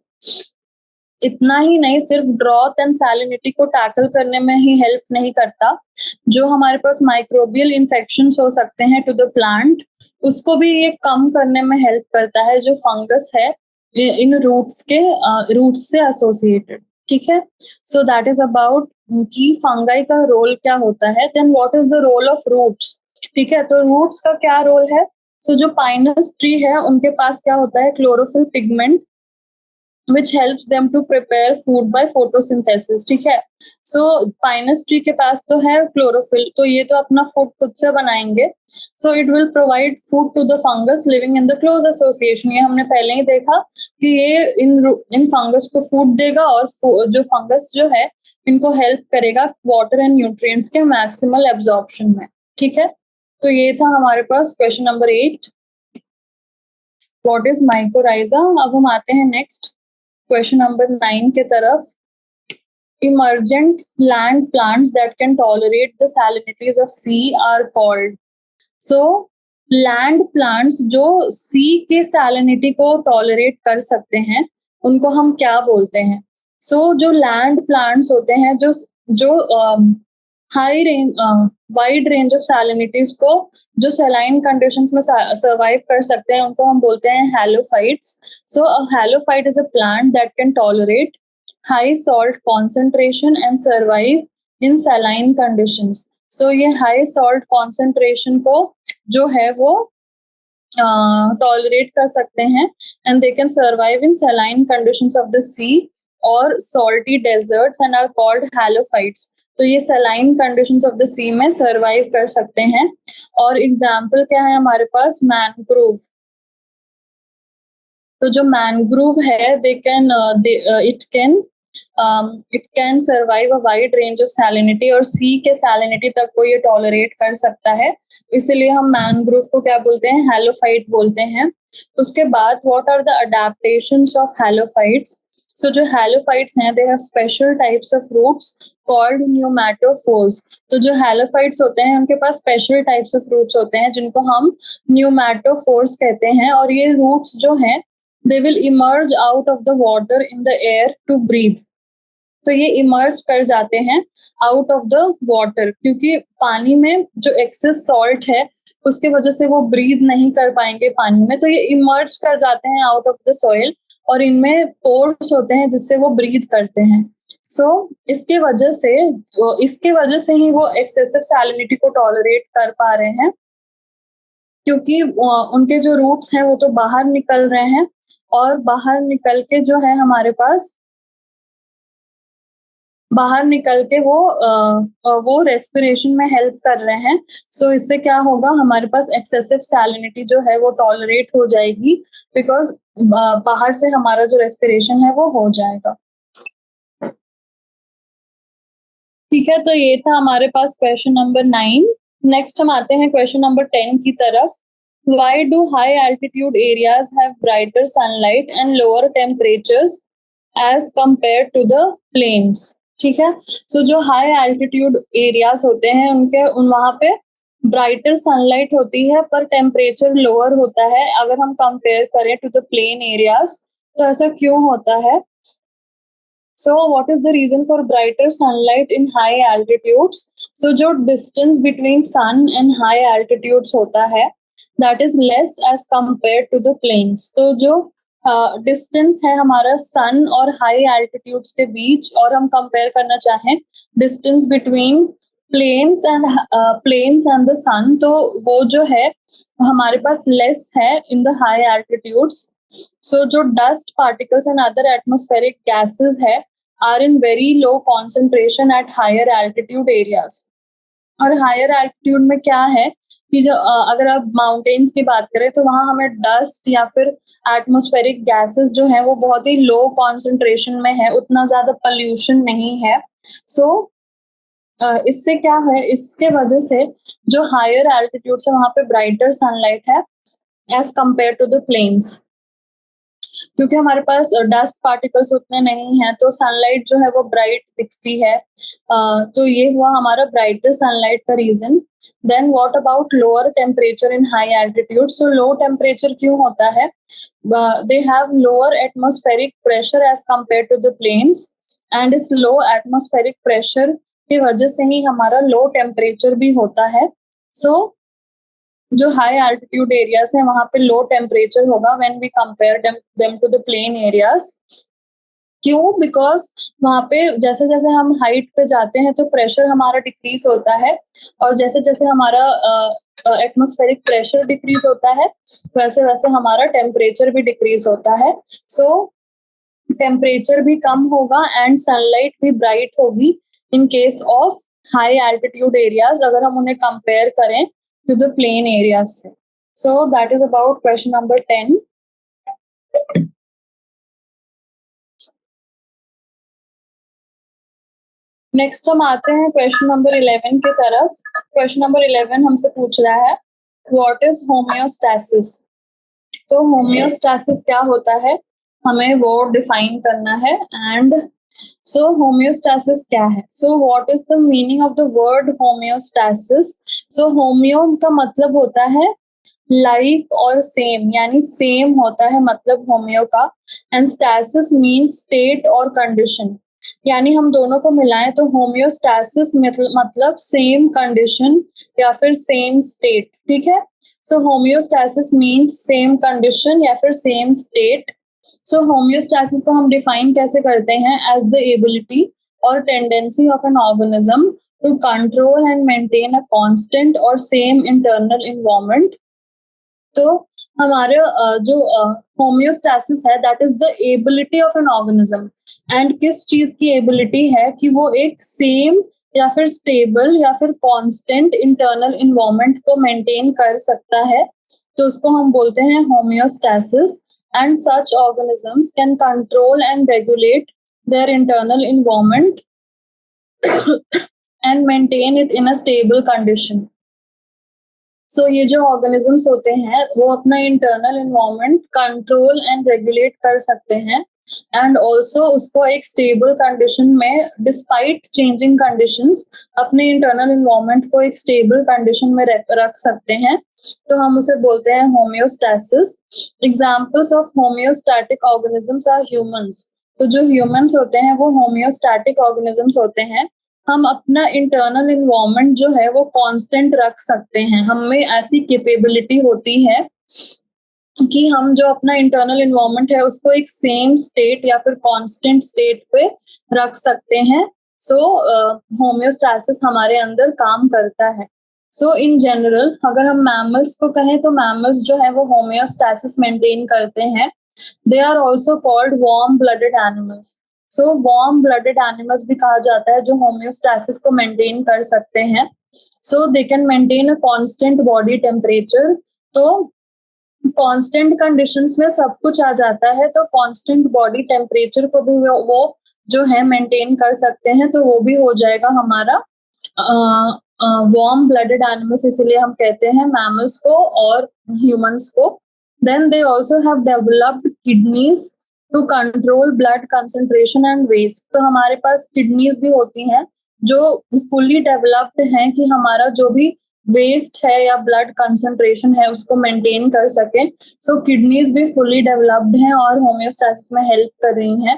इतना ही नहीं, सिर्फ ड्रॉथ एंड सैलिनिटी को टैकल करने में ही हेल्प नहीं करता, जो हमारे पास माइक्रोबियल इन्फेक्शंस हो सकते हैं टू द प्लांट, उसको भी ये कम करने में हेल्प करता है, जो फंगस है इन रूट्स से एसोसिएटेड. ठीक है, सो दैट इज अबाउट कि फंगाई का रोल क्या होता है. Then what is the role of roots? ठीक है, तो रूट्स का क्या रोल है, सो जो पाइनस ट्री है उनके पास क्या होता है, chlorophyll pigment which helps them to prepare food by photosynthesis, ठीक है। सो पाइनस ट्री के पास तो है क्लोरोफिल, तो ये तो अपना फूड खुद से बनाएंगे। So it will provide food to the fungus living in the close association. ये हमने पहले ही देखा कि ये इन फंगस को फूड देगा और जो फंगस जो है इनको हेल्प करेगा वाटर एंड न्यूट्रिएंट्स के मैक्सिमल एब्जॉर्प्शन में, ठीक है। तो ये था हमारे पास question number 8, what is mycorrhiza. अब हम आते हैं नेक्स्ट क्वेश्चन नंबर 9 के तरफ। Emergent land plants that can tolerate the salinities of sea are called. So land plants जो सी के सैलिनिटी को टॉलरेट कर सकते हैं उनको हम क्या बोलते हैं। जो लैंड प्लांट्स होते हैं जो high range wide range of salinities को जो सैलाइन कंडीशंस में सर्वाइव कर सकते हैं उनको हम बोलते हैं halophytes. A halophyte is a plant that can tolerate high salt concentration and survive in saline conditions. ये high salt concentration को जो है वो टॉलरेट कर सकते हैं and they can survive in saline conditions of the sea or salty deserts and are called halophytes. तो ये saline conditions of the sea में survive कर सकते हैं। और एग्जाम्पल क्या है हमारे पास, मैनग्रोव। तो जो मैनग्रोव है it can survive a wide range of salinity और सी के सैलिनिटी तक को ये टॉलरेट कर सकता है, इसीलिए हम मैनग्रोव को क्या बोलते हैं, हैलोफाइट बोलते हैं। उसके बाद what are the adaptations of halophytes. जो हैलोफाइट्स हैं they have special types of roots called pneumatophores. तो जो हैलोफाइट्स होते हैं उनके पास स्पेशल टाइप्स ऑफ रूट्स होते हैं जिनको हम न्यूमैटोफोर्स कहते हैं, और ये रूट्स जो हैं they will emerge out of the water in the air to breathe। तो ये इमर्ज कर जाते हैं आउट ऑफ द वाटर, क्योंकि पानी में जो एक्सेस सॉल्ट है उसके वजह से वो ब्रीथ नहीं कर पाएंगे पानी में, तो ये इमर्ज कर जाते हैं आउट ऑफ द सॉइल और इनमें पोर्स होते हैं जिससे वो ब्रीथ करते हैं। इसके वजह से ही वो एक्सेसिव सैलिनिटी को टॉलरेट कर पा रहे हैं, क्योंकि उनके जो रूट्स हैं वो तो बाहर निकल रहे हैं और बाहर निकल के जो है हमारे पास बाहर निकल के वो रेस्पिरेशन में हेल्प कर रहे हैं। इससे क्या होगा, हमारे पास एक्सेसिव सैलिनिटी जो है वो टॉलरेट हो जाएगी, बिकॉज बाहर से हमारा जो रेस्पिरेशन है वो हो जाएगा। ठीक है, तो ये था हमारे पास क्वेश्चन नंबर 9। नेक्स्ट हम आते हैं क्वेश्चन नंबर 10 की तरफ। Why do high altitude areas have brighter sunlight and lower temperatures as compared to the plains? ठीक है, जो हाई एल्टीट्यूड एरियाज होते हैं वहां पे ब्राइटर सनलाइट होती है पर टेम्परेचर लोअर होता है अगर हम कंपेयर करें टू द प्लेन एरियाज। तो ऐसा क्यों होता है? What is the reason for brighter sunlight in high altitudes? जो distance between sun and high altitudes होता है that is less as compared to the plains। तो जो डिस्टेंस है हमारा सन और हाई एल्टीट्यूड्स के बीच, और हम कंपेयर करना चाहें distance between plains and the sun, तो वो जो है हमारे पास लेस है इन द हाई एल्टीट्यूड्स। जो dust particles and other atmospheric gases है are in very low concentration at higher altitude areas. और हायर एल्टीट्यूड में क्या है कि जो अगर आप माउंटेन्स की बात करें तो वहां हमें डस्ट या फिर एटमॉस्फेरिक गैसेस जो है वो बहुत ही लो कॉन्सेंट्रेशन में है, उतना ज्यादा पोल्यूशन नहीं है। इससे क्या है, इसके वजह से जो हायर एल्टीट्यूड है वहां पे ब्राइटर सनलाइट है as compare to the plains, क्योंकि हमारे पास डस्ट पार्टिकल्स उतने नहीं है तो सनलाइट जो है वो ब्राइट दिखती है। तो ये हुआ हमारा ब्राइटर सनलाइट का reason. Then what about lower temperature in high altitude. Low temperature क्यों होता है? They have lower atmospheric pressure as compare to the plains, and इस लो एटमॉस्फेरिक प्रेशर की वजह से ही हमारा लो टेम्परेचर भी होता है। जो हाई एल्टीट्यूड एरियाज है वहां पे लो टेम्परेचर होगा when we compare them to the plain areas. क्यों? बिकॉज़ वहाँ पे जैसे-जैसे हम हाइट पे जाते हैं तो प्रेशर हमारा डिक्रीज़ होता है और जैसे-जैसे हमारा एटमॉस्फेरिक प्रेशर डिक्रीज़ होता है, वैसे-वैसे हमारा टेम्परेचर भी डिक्रीज़ होता है। सो टेम्परेचर भी कम होगा एंड सनलाइट भी ब्राइट होगी in case of high altitude areas, अगर हम उन्हें कंपेयर करें टू द प्लेन एरियाज़ से। So that is about question number 10। Next हम आते हैं क्वेश्चन नंबर 11 की तरफ। क्वेश्चन नंबर 11 हमसे पूछ रहा है, व्हाट इज़ होम्योस्टैसिस? तो होम्योस्टैसिस क्या होता है? हमें वो डिफाइन करना है। एंड सो होम्योस्टैसिस क्या है? So what is the meaning of the word homeostasis? So homeo का मतलब होता है लाइक और सेम, यानी सेम होता है मतलब होम्यो का। एंड स्टैसिस मीन्स स्टेट और कंडीशन, यानी हम दोनों को मिलाएं तो होम्योस्टैसिस मतलब सेम कंडीशन या फिर सेम स्टेट। ठीक है, सो होम्योस्टैसिस मीन्स सेम कंडीशन या फिर सेम स्टेट। सो होम्योस्टैसिस को हम डिफाइन कैसे करते हैं? एज द एबिलिटी और tendency of an organism to control and maintain a constant और सेम इंटरनल एनवायरनमेंट। तो हमारे जो होम्योस्टैसिस है that is the ability of an organism. And किस चीज की एबिलिटी है कि वो एक सेम या फिर स्टेबल या फिर कांस्टेंट इंटरनल एनवायरनमेंट को मेंटेन कर सकता है, तो उसको हम बोलते हैं homeostasis. And such organisms can control and regulate their internal environment and maintain it in a stable condition. सो ये जो ऑर्गेनिजम्स होते हैं वो अपना internal environment control and regulate कर सकते हैं एंड ऑल्सो उसको एक स्टेबल कंडीशन में डिस्पाइट चेंजिंग कंडीशंस अपने इंटरनल एनवायरनमेंट को एक स्टेबल कंडीशन में रख सकते हैं, तो हम उसे बोलते हैं homeostasis. Examples of homeostatic organisms are humans. तो जो ह्यूमंस होते हैं वो होम्योस्टैटिक ऑर्गेनिजम्स होते हैं। हम अपना इंटरनल एनवायरनमेंट जो है वो कांस्टेंट रख सकते हैं, हमें ऐसी कैपेबिलिटी होती है कि हम जो अपना इंटरनल एनवायरनमेंट है उसको एक सेम स्टेट या फिर कांस्टेंट स्टेट पे रख सकते हैं। सो होम्योस्टैसिस हमारे अंदर काम करता है। सो इन जनरल अगर हम मैमल्स को कहें तो मैमल्स जो है वो होम्योस्टैसिस मेंटेन करते हैं। They are also called warm blooded animals. So warm blooded animals भी कहा जाता है जो होम्योस्टैसिस को मेंटेन कर सकते हैं। So they can maintain a constant body temperature. तो कांस्टेंट कंडीशंस में सब कुछ आ जाता है, तो कांस्टेंट बॉडी टेम्परेचर को भी वो जो है मेंटेन कर सकते हैं, तो वो भी हो जाएगा हमारा वार्म ब्लडेड एनिमल्स, इसीलिए हम कहते हैं मैमल्स को और ह्यूमंस को। Then they also have developed kidneys to control blood concentration and waste. तो हमारे पास किडनीज भी होती हैं जो फुली डेवलप्ड हैं कि हमारा जो भी वेस्ट है या ब्लड कंसंट्रेशन है उसको मेंटेन कर सके। सो किडनीज भी फुली डेवलप्ड हैं और होम्योस्टैसिस में हेल्प कर रही हैं।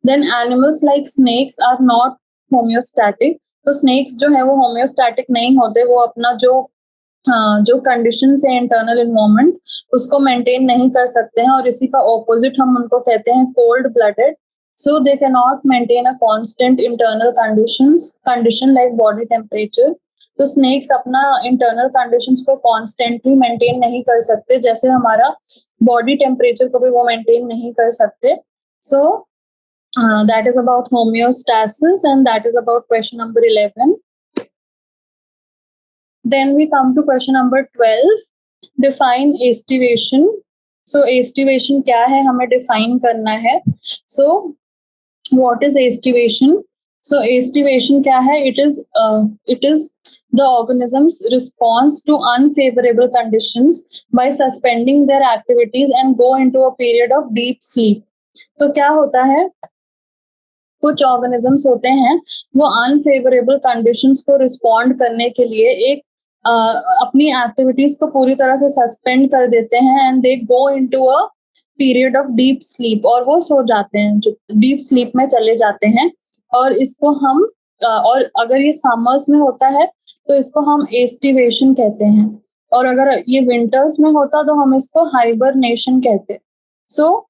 Then animals like snakes are not homeostatic. तो स्नेक्स जो है वो होम्योस्टैटिक नहीं होते, वो अपना जो कंडीशन है इंटरनल एनवायरनमेंट उसको मेंटेन नहीं कर सकते हैं, और इसी का ऑपोजिट हम उनको कहते हैं cold blooded. So they can not maintain a constant internal condition like body temperature. तो स्नेक्स अपना इंटरनल कंडीशंस को कॉन्स्टेंटली मेंटेन नहीं कर सकते, जैसे हमारा बॉडी टेम्परेचर को भी वो मेंटेन नहीं कर सकते। सो that is about homeostasis and that is about question number 11। Then we come to question number 12. Define estivation. So estivation क्या है हमें define करना है। So what is estivation? So estivation क्या है? It is the organism's response to unfavorable conditions by suspending their activities and go into a period of deep sleep. तो क्या होता है, कुछ ऑर्गेनिजम्स होते हैं वो अनफेवरेबल कंडीशंस को रिस्पॉन्ड करने के लिए एक अपनी एक्टिविटीज को पूरी तरह से सस्पेंड कर देते हैं and they go into a period of deep sleep, और वो सो जाते हैं, जो डीप स्लीप में चले जाते हैं। और इसको हम और अगर ये समर्स में होता है तो इसको हम एस्टिवेशन कहते हैं, और अगर ये विंटर्स में होता तो हम इसको हाइबरनेशन कहते हैं। सो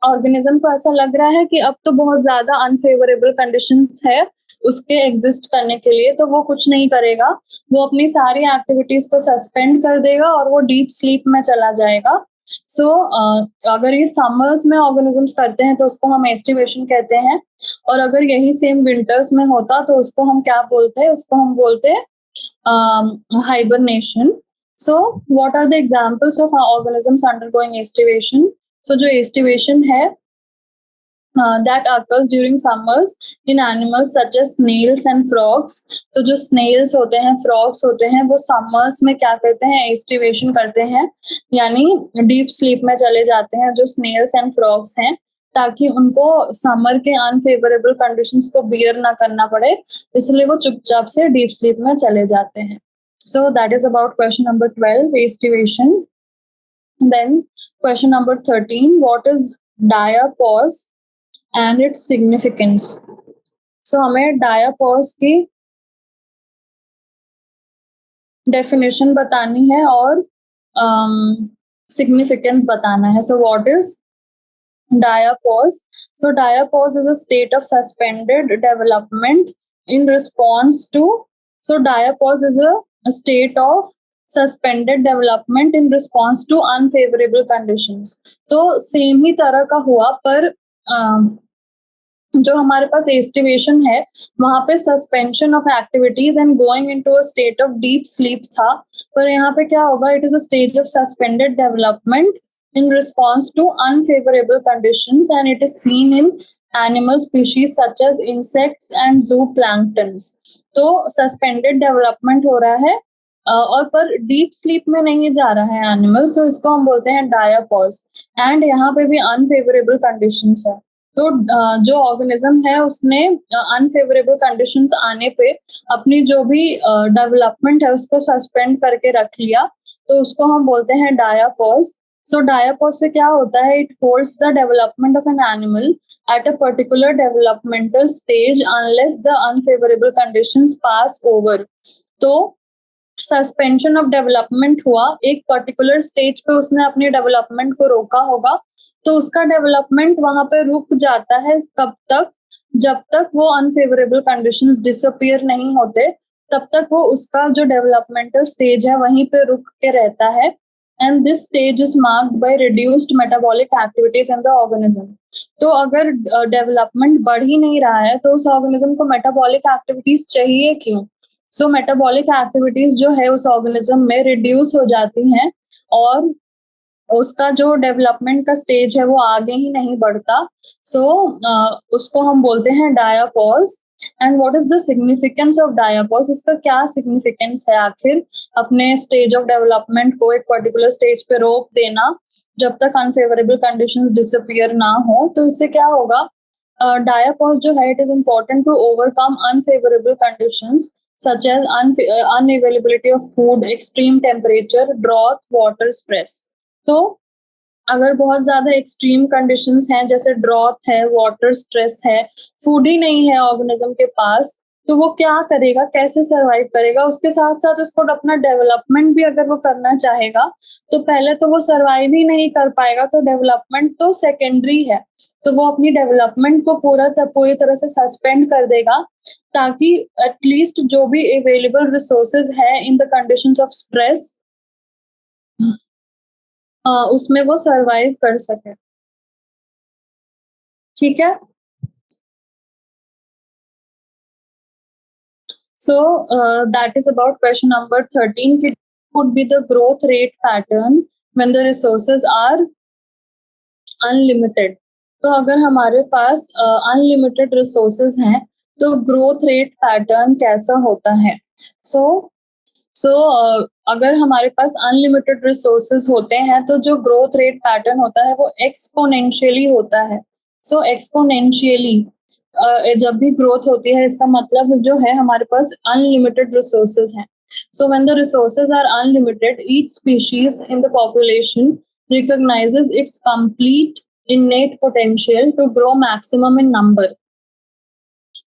ऑर्गेनिज्म को ऐसा लग रहा है कि अब तो बहुत ज़्यादा अनफेवरेबल कंडीशंस है उसके एग्जिस्ट करने के लिए, तो वो कुछ नहीं करेगा, वो अपनी सारी एक्टिविटीज़ को सस्पेंड कर देगा और वो डीप स्लीप में चला जाएगा। सो अगर ये समर्स में ऑर्गेनिजम्स करते हैं तो उसको हम एस्टिवेशन कहते हैं, और अगर यही सेम विंटर्स में होता तो उसको हम क्या बोलते हैं? उसको हम बोलते हैं hibernation. So what are the examples of organisms undergoing aestivation? So जो एस्टिवेशन है that occurs during summers in animals such as snails and frogs। तो जो snails होते हैं, frogs होते हैं, वो summers में क्या करते हैं? एस्टिवेशन करते हैं, यानी डीप स्लीप में चले जाते हैं जो snails and frogs हैं, ताकि उनको समर के अनफेवरेबल कंडीशंस को बियर ना करना पड़े, इसलिए वो चुपचाप से डीप स्लीप में चले जाते हैं। So that is about question number 12, aestivation. Then question number 13, what is diapause and its significance. So हमें डायापॉज की डेफिनेशन बतानी है और सिग्निफिकेंस बताना है। So what is diapause? So diapause is a state of suspended development in response to, so diapause is a state of suspended development in response to unfavorable conditions। तो same ही तरह का हुआ, पर जो हमारे पास एस्टिवेशन है वहां पे suspension of activities and going into a state of deep sleep था, पर यहाँ पे क्या होगा? It is a stage of suspended development in response to unfavorable conditions, and it is seen in animal species such as insects and zooplanktons। तो suspended development हो रहा है और पर डीप स्लीप में नहीं जा रहा है एनिमल, सो इसको हम बोलते हैं डायापॉज। एंड यहाँ पे भी अनफेवरेबल कंडीशंस है, तो जो ऑर्गेनिज्म है उसने अनफेवरेबल कंडीशंस आने पे अपनी जो भी डेवलपमेंट है उसको सस्पेंड करके रख लिया, तो उसको हम बोलते हैं डायापॉज। सो डायापॉज से क्या होता है? It holds the development of an animal at a particular developmental stage unless the unfavourable conditions pass over. तो सस्पेंशन ऑफ डेवलपमेंट हुआ, एक पर्टिकुलर स्टेज पे उसने अपनी डेवलपमेंट को रोका होगा, तो उसका डेवलपमेंट वहां पे रुक जाता है। कब तक? जब तक वो अनफेवरेबल कंडीशंस डिसअपियर नहीं होते, तब तक वो उसका जो डेवलपमेंटल स्टेज है वहीं पे रुक के रहता है। And this stage is marked by reduced metabolic activities in the organism. तो अगर डेवलपमेंट बढ़ ही नहीं रहा है तो उस ऑर्गेनिज्म को मेटाबॉलिक एक्टिविटीज चाहिए क्यों? सो मेटाबॉलिक एक्टिविटीज जो है उस ऑर्गेनिज्म में रिड्यूस हो जाती हैं और उसका जो डेवलपमेंट का स्टेज है वो आगे ही नहीं बढ़ता। सो उसको हम बोलते हैं diapause. And what is the significance of diapause? इसका क्या सिग्निफिकेंस है? आखिर अपने स्टेज ऑफ डेवलपमेंट को एक पर्टिकुलर स्टेज पे रोक देना जब तक अनफेवरेबल कंडीशंस डिसअपियर ना हो, तो इससे क्या होगा? डायापॉज जो है, it is important to overcome unfavourable conditions such as unavailability of food, extreme temperature, drought, water stress। तो अगर बहुत ज्यादा एक्सट्रीम कंडीशंस हैं, जैसे ड्रॉथ है, वाटर स्ट्रेस है, फूड ही नहीं है ऑर्गेनिज्म के पास, तो वो क्या करेगा? कैसे सरवाइव करेगा? उसके साथ साथ उसको अपना डेवलपमेंट भी अगर वो करना चाहेगा तो पहले तो वो सरवाइव ही नहीं कर पाएगा, तो डेवलपमेंट तो सेकेंडरी है, तो वो अपनी डेवलपमेंट को पूरी तरह से सस्पेंड कर देगा, ताकि एटलीस्ट जो भी अवेलेबल रिसोर्सेज है in the conditions of stress उसमें वो सरवाइव कर सके। ठीक है। So that is about question number 13 कि would be the growth rate pattern when the resources are unlimited। तो अगर हमारे पास अनलिमिटेड रिसोर्सेज हैं तो ग्रोथ रेट पैटर्न कैसा होता है? सो अगर हमारे पास अनलिमिटेड रिसोर्सेज होते हैं तो जो ग्रोथ रेट पैटर्न होता है वो एक्सपोनेंशियली होता है। सो एक्सपोनेंशियली जब भी ग्रोथ होती है इसका मतलब जो है हमारे पास अनलिमिटेड रिसोर्सेज हैं। So when the resources are unlimited, each species in the population recognizes its complete innate potential to grow maximum in number।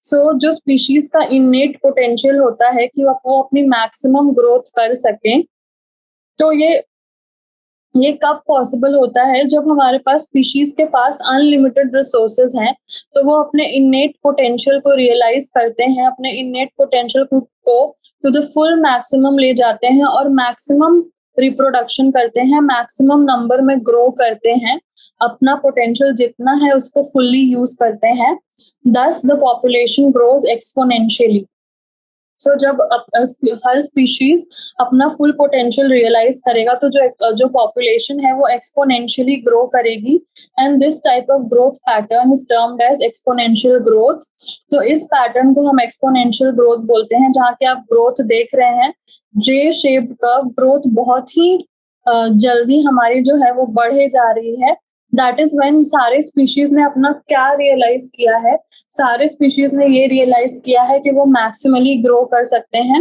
सो जो स्पीशीज का इननेट पोटेंशियल होता है कि वो अपनी मैक्सिमम ग्रोथ कर सके, तो ये ये कब पॉसिबल होता है? जब हमारे पास स्पीशीज के पास अनलिमिटेड रिसोर्सेज हैं, तो वो अपने इन्नेट पोटेंशियल को रियलाइज करते हैं, अपने इन्नेट पोटेंशियल को टू द फुल मैक्सिमम ले जाते हैं और मैक्सिमम रिप्रोडक्शन करते हैं, मैक्सिमम नंबर में ग्रो करते हैं, अपना पोटेंशियल जितना है उसको फुल्ली यूज करते हैं। Thus the population grows exponentially. So जब हर स्पीशीज अपना फुल पोटेंशियल रियलाइज करेगा, तो जो पॉपुलेशन है वो एक्सपोनेंशियली ग्रो करेगी, and this type of growth pattern is termed as exponential growth. तो इस पैटर्न को हम एक्सपोनेंशियल ग्रोथ बोलते हैं। जहाँ के आप ग्रोथ देख रहे हैं, जे शेप्ड कर्व, ग्रोथ बहुत ही जल्दी हमारी जो है वो बढ़े जा रही है। दैट इज व्हेन सारे स्पीशीज ने अपना क्या रियलाइज किया है, सारे स्पीशीज ने ये रियलाइज किया है कि वो मैक्सिमली ग्रो कर सकते हैं,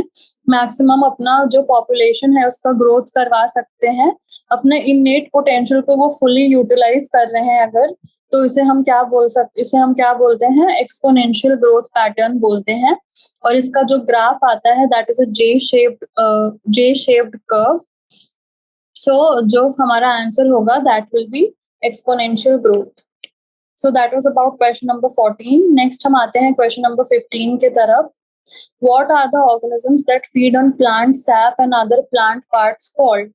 मैक्सिमम अपना जो पॉपुलेशन है उसका ग्रोथ करवा सकते हैं, अपने इननेट पोटेंशियल को वो फुली यूटिलाइज कर रहे हैं अगर, तो इसे हम क्या बोलते हैं? एक्सपोनेंशियल ग्रोथ पैटर्न बोलते हैं। और इसका जो ग्राफ आता है that is a J shaped curve. So जो हमारा आंसर होगा that will be exponential growth. So that was about question number 14. Next हम आते हैं question number 15 के तरफ. What are the organisms that feed on plant sap and other plant parts called?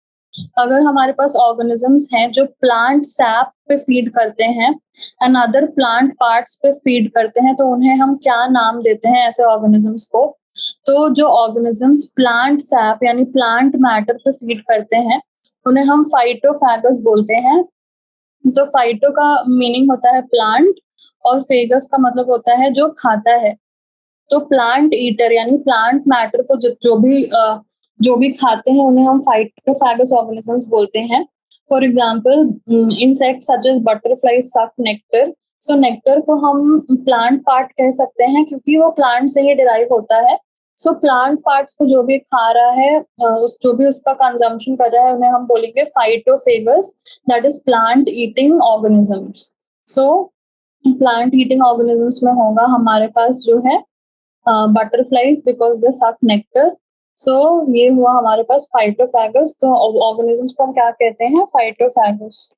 अगर हमारे पास ऑर्गेनिजम्स हैं जो प्लांट सैप पे फीड करते हैं एंड अदर प्लांट पार्ट्स पे फीड करते हैं, तो उन्हें हम क्या नाम देते हैं ऐसे ऑर्गेनिजम्स को? तो जो ऑर्गेनिजम्स प्लांट सैप यानी प्लांट मैटर पे फीड करते हैं उन्हें हम फाइटोफैगस बोलते हैं। तो फाइटो का मीनिंग होता है प्लांट और फेगस का मतलब होता है जो खाता है। तो प्लांट ईटर यानी प्लांट मैटर को जो भी खाते हैं उन्हें हम फाइटोफैगस ऑर्गेनिजम्स बोलते हैं। For example insects such as butterflies suck nectar. So nectar को हम प्लांट पार्ट कह सकते हैं क्योंकि वो प्लांट से ही डिराइव होता है। सो प्लांट पार्ट्स को जो भी खा रहा है, जो भी उसका कंजम्पशन कर रहा है, उन्हें हम बोलेंगे phytophagous, that is plant eating organisms. So plant eating organisms में होगा हमारे पास जो है बटरफ्लाइज बिकॉज दे सक नेक्टर। सो ये हुआ हमारे पास फाइटोफैगस। तो ऑर्गेनिजम्स को हम क्या कहते हैं? फाइटोफैगस।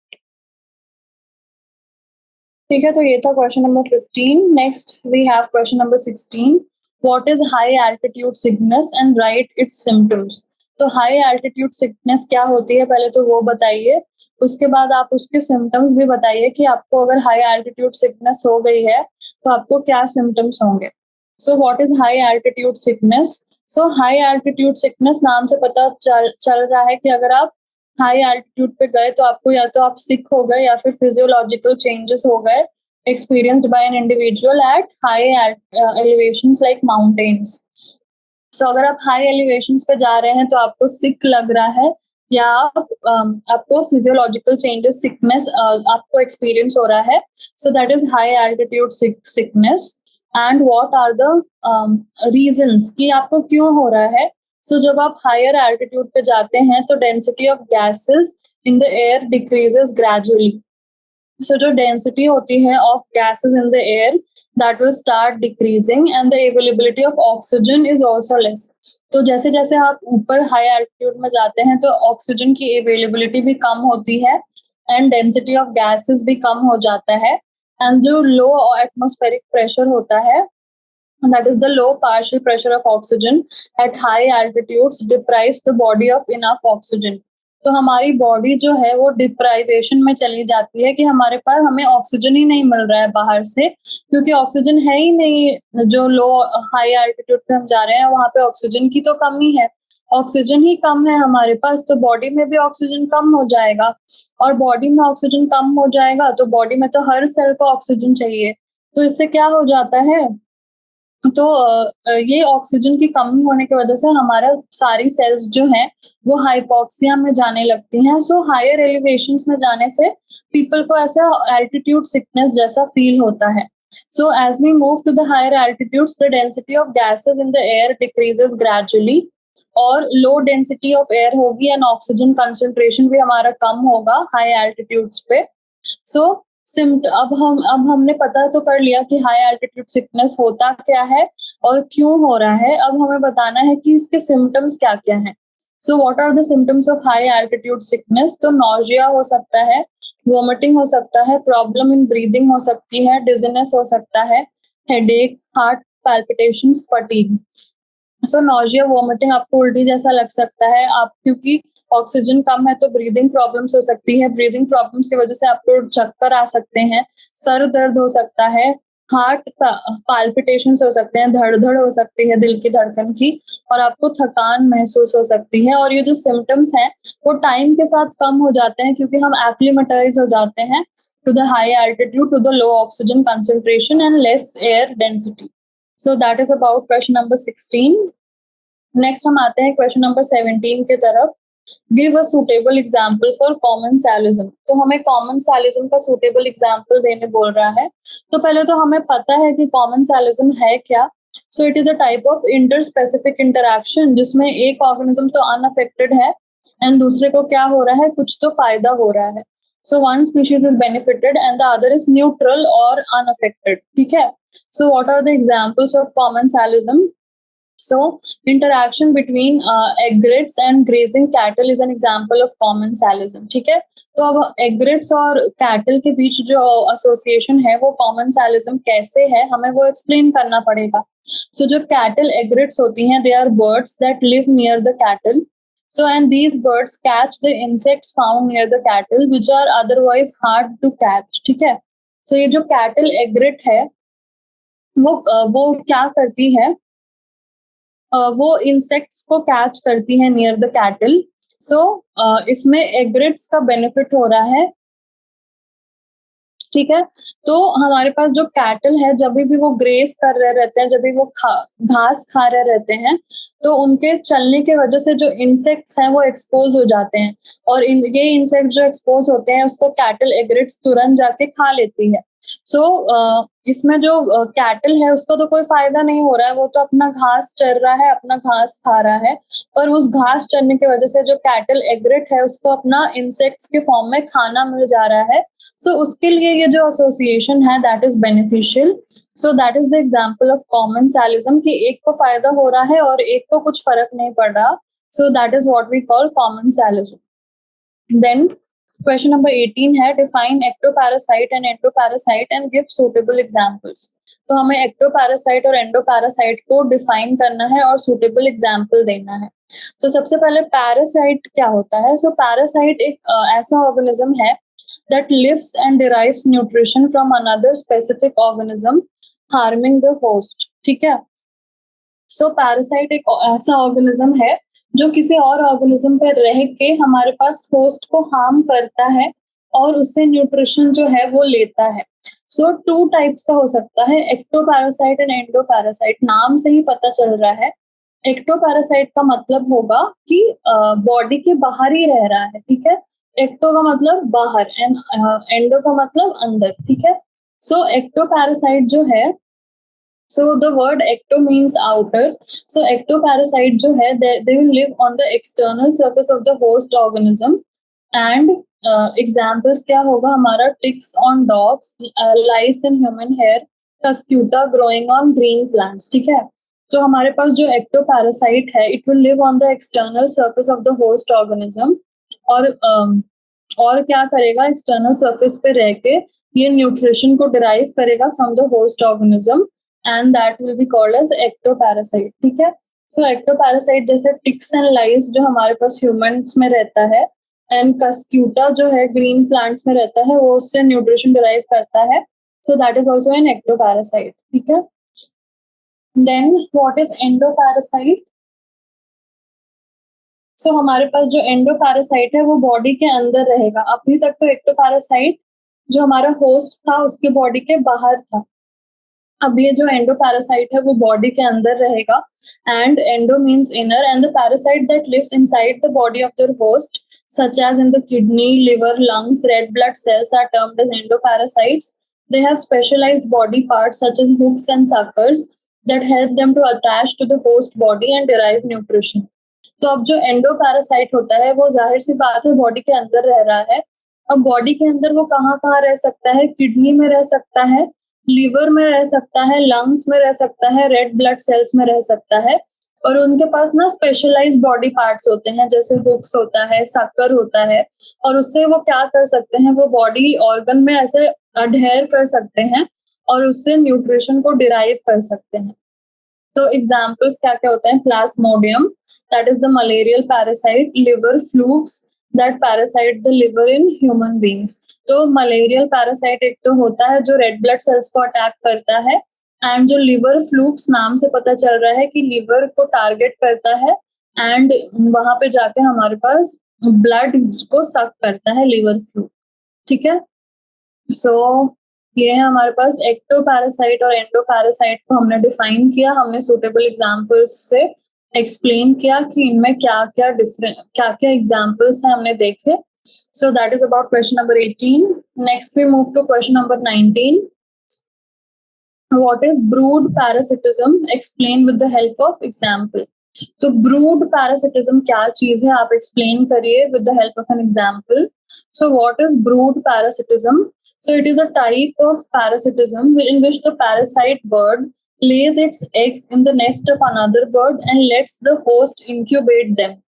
ठीक है, तो ये था question number 15। Next we have question number 16। What is high altitude sickness and write its symptoms. तो हाई एल्टीट्यूड सिकनेस क्या होती है पहले तो वो बताइए, उसके बाद आप उसके सिम्टम्स भी बताइए कि आपको अगर हाई एल्टीट्यूड सिकनेस हो गई है तो आपको क्या सिम्टम्स होंगे। सो what is high altitude sickness? So high altitude sickness नाम से पता चल रहा है कि अगर आप हाई एल्टीट्यूड पे गए तो आपको या तो आप सिक हो गए या फिर फिजियोलॉजिकल चेंजेस हो गए experienced by an individual at high elevations like mountains. So अगर आप हाई एलिवेशंस पे जा रहे हैं तो आपको सिक लग रहा है या आपको फिजियोलॉजिकल चेंजेस सिकनेस आपको एक्सपीरियंस हो रहा है, so that is high altitude sickness. And what are the reasons कि आपको क्यों हो रहा है? सो जब आप हायर एल्टीट्यूड पे जाते हैं तो density of gases in the air decreases gradually. So जो डेंसिटी होती है of gases in the air that will start decreasing and the availability of oxygen is also less. तो जैसे जैसे आप ऊपर हाई एल्टीट्यूड में जाते हैं तो ऑक्सीजन की अवेलेबिलिटी भी कम होती है एंड डेंसिटी ऑफ गैसेस भी कम हो जाता है। एंड जो लो एटमॉस्फेरिक प्रेशर होता है, that is the low partial pressure of oxygen at high altitudes deprives the body of enough oxygen। तो हमारी बॉडी जो है वो डिप्राइवेशन में चली जाती है कि हमारे पास हमें ऑक्सीजन ही नहीं मिल रहा है बाहर से, क्योंकि ऑक्सीजन है ही नहीं। जो लो हाई एल्टीट्यूड पे हम जा रहे हैं वहां पे ऑक्सीजन की तो कमी है, ऑक्सीजन ही कम है हमारे पास, तो बॉडी में भी ऑक्सीजन कम हो जाएगा। और बॉडी में ऑक्सीजन कम हो जाएगा तो बॉडी में तो हर सेल को ऑक्सीजन चाहिए, तो इससे क्या हो जाता है? तो ये ऑक्सीजन की कमी होने की वजह से हमारा सारी सेल्स जो हैं वो हाइपोक्सिया में जाने लगती हैं। सो हायर एलिवेशंस में जाने से पीपल को ऐसा एल्टीट्यूड सिकनेस जैसा फील होता है। So as we move to the higher altitudes the density of gases in the air decreases gradually, और लो डेंसिटी ऑफ एयर होगी एंड ऑक्सीजन कंसंट्रेशन भी हमारा कम होगा हाई एल्टीट्यूड्स पे। सो अब हमने पता तो कर लिया कि हाई एल्टीट्यूड सिकनेस होता क्या है और क्यों हो रहा है। अब हमें बताना है कि इसके सिम्टम्स क्या क्या हैं। So what are the symptoms of high altitude sickness? तो नॉजिया हो सकता है, वोमिटिंग हो सकता है, प्रॉब्लम इन ब्रीदिंग हो सकती है, डिजीनेस हो सकता है, हेडेक, हार्ट पैल्पिटेशंस, फटीग। सो नॉजिया, वोमिटिंग, आपको उल्टी जैसा लग सकता है, आप क्योंकि ऑक्सीजन कम है तो ब्रीदिंग प्रॉब्लम्स हो सकती है, ब्रीदिंग प्रॉब्लम्स की वजह से आपको चक्कर आ सकते हैं, सर दर्द हो सकता है, हार्ट पाल्पिटेशंस हो सकते हैं, धड़-धड़ हो सकती है दिल की धड़कन की, और आपको थकान महसूस हो सकती है। और ये जो सिम्पटम्स हैं वो टाइम के साथ कम हो जाते हैं क्योंकि हम एक्लिमेटाइज हो जाते हैं to the high altitude, to the low oxygen concentration and less air density. So that is about question number 16। Next हम आते हैं क्वेश्चन नंबर 17 की तरफ। Give a suitable example for commensalism. तो हमें कॉमन सैलिज्म का सूटेबल एग्जाम्पल देने बोल रहा है। तो पहले तो हमें पता है कि कॉमन सैलिज्म है क्या। सो it is a type of inter specific interaction जिसमें एक ऑर्गेनिज्म तो अनअफेक्टेड है एंड दूसरे को क्या हो रहा है, कुछ तो फायदा हो रहा है। So one species is benefited and the other is neutral और अनअफेक्टेड। ठीक है। So what are the examples of commensalism? So, interaction between egrets and grazing cattle is an example of commensalism. ठीक है। तो अब egrets और cattle के बीच जो association है वो commensalism कैसे है, हमें वो explain करना पड़ेगा। So, जो cattle egrets होती हैं, they are birds that live near the cattle. So, and these birds catch the insects found near the cattle, which are otherwise hard to catch. ठीक है। So, ये जो cattle egret है वो क्या करती है, वो इंसेक्ट्स को कैच करती है नियर द कैटल। सो इसमें एग्रेट्स का बेनिफिट हो रहा है। ठीक है। तो हमारे पास जो कैटल है जब भी वो ग्रेस कर रहे रहते हैं, जब भी वो घास खा रहे रहते हैं, तो उनके चलने की वजह से जो इंसेक्ट्स हैं वो एक्सपोज हो जाते हैं, और ये इंसेक्ट जो एक्सपोज होते हैं उसको कैटल एग्रेट्स तुरंत जाके खा लेती है। सो इसमें जो कैटल है उसको तो कोई फायदा नहीं हो रहा है, वो तो अपना घास चर रहा है, अपना घास खा रहा है, पर उस घास चरने की वजह से जो कैटल एग्रेट है उसको अपना इंसेक्ट्स के फॉर्म में खाना मिल जा रहा है। सो उसके लिए ये जो एसोसिएशन है that is beneficial. So that is the example of commensalism कि एक को फायदा हो रहा है और एक को कुछ फर्क नहीं पड़ रहा। So that is what we call commensalism. Then question number 18 है define ectoparasite and endoparasite and give suitable examples. तो हमें एक्टोपैरासाइट और एंडोपैरासाइट को डिफाइन करना है और सूटेबल एग्जांपल देना है। तो सबसे पहले पैरासाइट क्या होता है? सो पैरासाइट एक ऐसा ऑर्गेनिज्म है that lives and derives nutrition from another specific organism harming the host। ठीक है। सो पैरासाइट एक ऐसा ऑर्गेनिज्म है जो किसी और ऑर्गेनिज्म पे रह के हमारे पास होस्ट को हार्म करता है और उससे न्यूट्रिशन जो है वो लेता है। सो टू टाइप्स का हो सकता है, एक्टोपैरासाइट एंड एंडोपैरासाइट। नाम से ही पता चल रहा है, एक्टोपैरासाइट का मतलब होगा कि बॉडी के बाहर ही रह रहा है। ठीक है। एक्टो का मतलब बाहर एंड एंडो का मतलब अंदर। ठीक है। सो एक्टोपैरासाइट जो है, so the word ecto means outer, so ectoparasite जो है they will live on the external surface of the host organism and examples क्या होगा हमारा, ticks on dogs, lice in human hair, cuscuta growing on green plants। ठीक है। तो हमारे पास जो ectoparasite है it will live on the external surface of the host organism और क्या करेगा, एक्सटर्नल सरफेस पे रह के ये न्यूट्रिशन को डिराइव करेगा from the host organism and that will be called as ectoparasite. ठीक है। सो एक्टोपैरासाइट जैसे टिक्स एंड लाइस जो हमारे पास ह्यूमंस में रहता है एंड कस्क्यूटा जो है ग्रीन प्लांट्स में रहता है, वो उससे न्यूट्रिशन डिराइव करता है। So that is also an ectoparasite. ठीक है। Then what is endoparasite? So हमारे पास जो एंडोपैरासाइट है वो बॉडी के अंदर रहेगा। अभी तक तो एक्टोपैरासाइट जो हमारा होस्ट था उसके बॉडी के बाहर था, अब ये जो एंडोपैरासाइट है वो बॉडी के अंदर रहेगा and endo means inner and the parasite that lives inside the body of the host such as in the kidney, liver, lungs, red blood cells are termed as endoparasites. They have specialized body parts such as hooks and suckers that help them to attach to the host body and derive nutrition. तो अब जो endoparasite होता है वो जाहिर सी बात है body के अंदर रह रहा है। अब बॉडी के अंदर वो कहाँ कहाँ रह सकता है, किडनी में रह सकता है, लिवर में रह सकता है, लंग्स में रह सकता है, रेड ब्लड सेल्स में रह सकता है, और उनके पास ना स्पेशलाइज्ड बॉडी पार्ट्स होते हैं, जैसे हुक्स होता है, सक्कर होता है, और उससे वो क्या कर सकते हैं, वो बॉडी ऑर्गन में ऐसे अडहेयर कर सकते हैं और उससे न्यूट्रिशन को डिराइव कर सकते हैं। तो एग्जाम्पल्स क्या क्या होते हैं, Plasmodium that is the malarial parasite, liver flukes that parasite the liver in human beings. तो मलेरियल पैरासाइट एक तो होता है जो रेड ब्लड सेल्स को अटैक करता है, एंड जो लिवर फ्लूक्स नाम से पता चल रहा है कि लिवर को टारगेट करता है, एंड वहां पे जाके हमारे पास ब्लड को सक करता है लिवर फ्लू। ठीक है, सो ये है हमारे पास एक्टो पैरासाइट और एंडो पैरासाइट को हमने डिफाइन किया, हमने सुटेबल एग्जांपल्स से एक्सप्लेन किया कि इनमें क्या क्या एग्जांपल्स हैं हमने देखे। So that is about question number 18। Next we move to question number 19। What is brood parasitism? Explain with the help of example. तो brood parasitism क्या चीज है, आप explain करिए with the help of an example. So what is brood parasitism? So it is a type of parasitism in which the parasite bird lays its eggs in the nest of another bird and lets the host incubate them.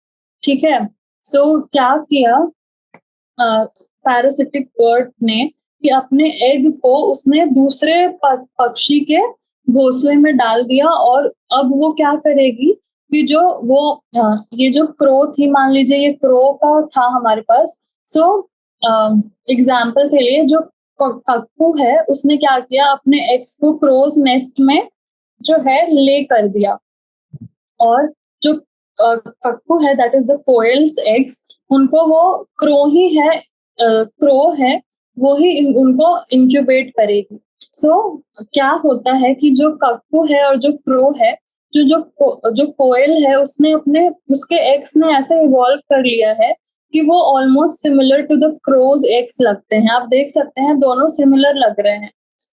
ठीक है, so क्या किया parasitic bird ने कि अपने egg को उसने दूसरे पक्षी के घोंसले में डाल दिया, और अब वो क्या करेगी कि जो वो ये जो क्रो थी, मान लीजिए ये क्रो का था हमारे पास। सो एग्जाम्पल के लिए जो कक्कू है उसने क्या किया, अपने एग्स को क्रोज नेस्ट में जो है ले कर दिया, और जो कक्कू है that is the coils eggs, उनको वो क्रो ही है क्रो है वो ही उनको इंक्यूबेट करेगी। सो क्या होता है कि जो कक्कू है और जो क्रो है, जो कोयल है, उसने अपने उसके एग्स ने ऐसे इवॉल्व कर लिया है कि वो almost similar to the crow's eggs लगते हैं। आप देख सकते हैं दोनों सिमिलर लग रहे हैं।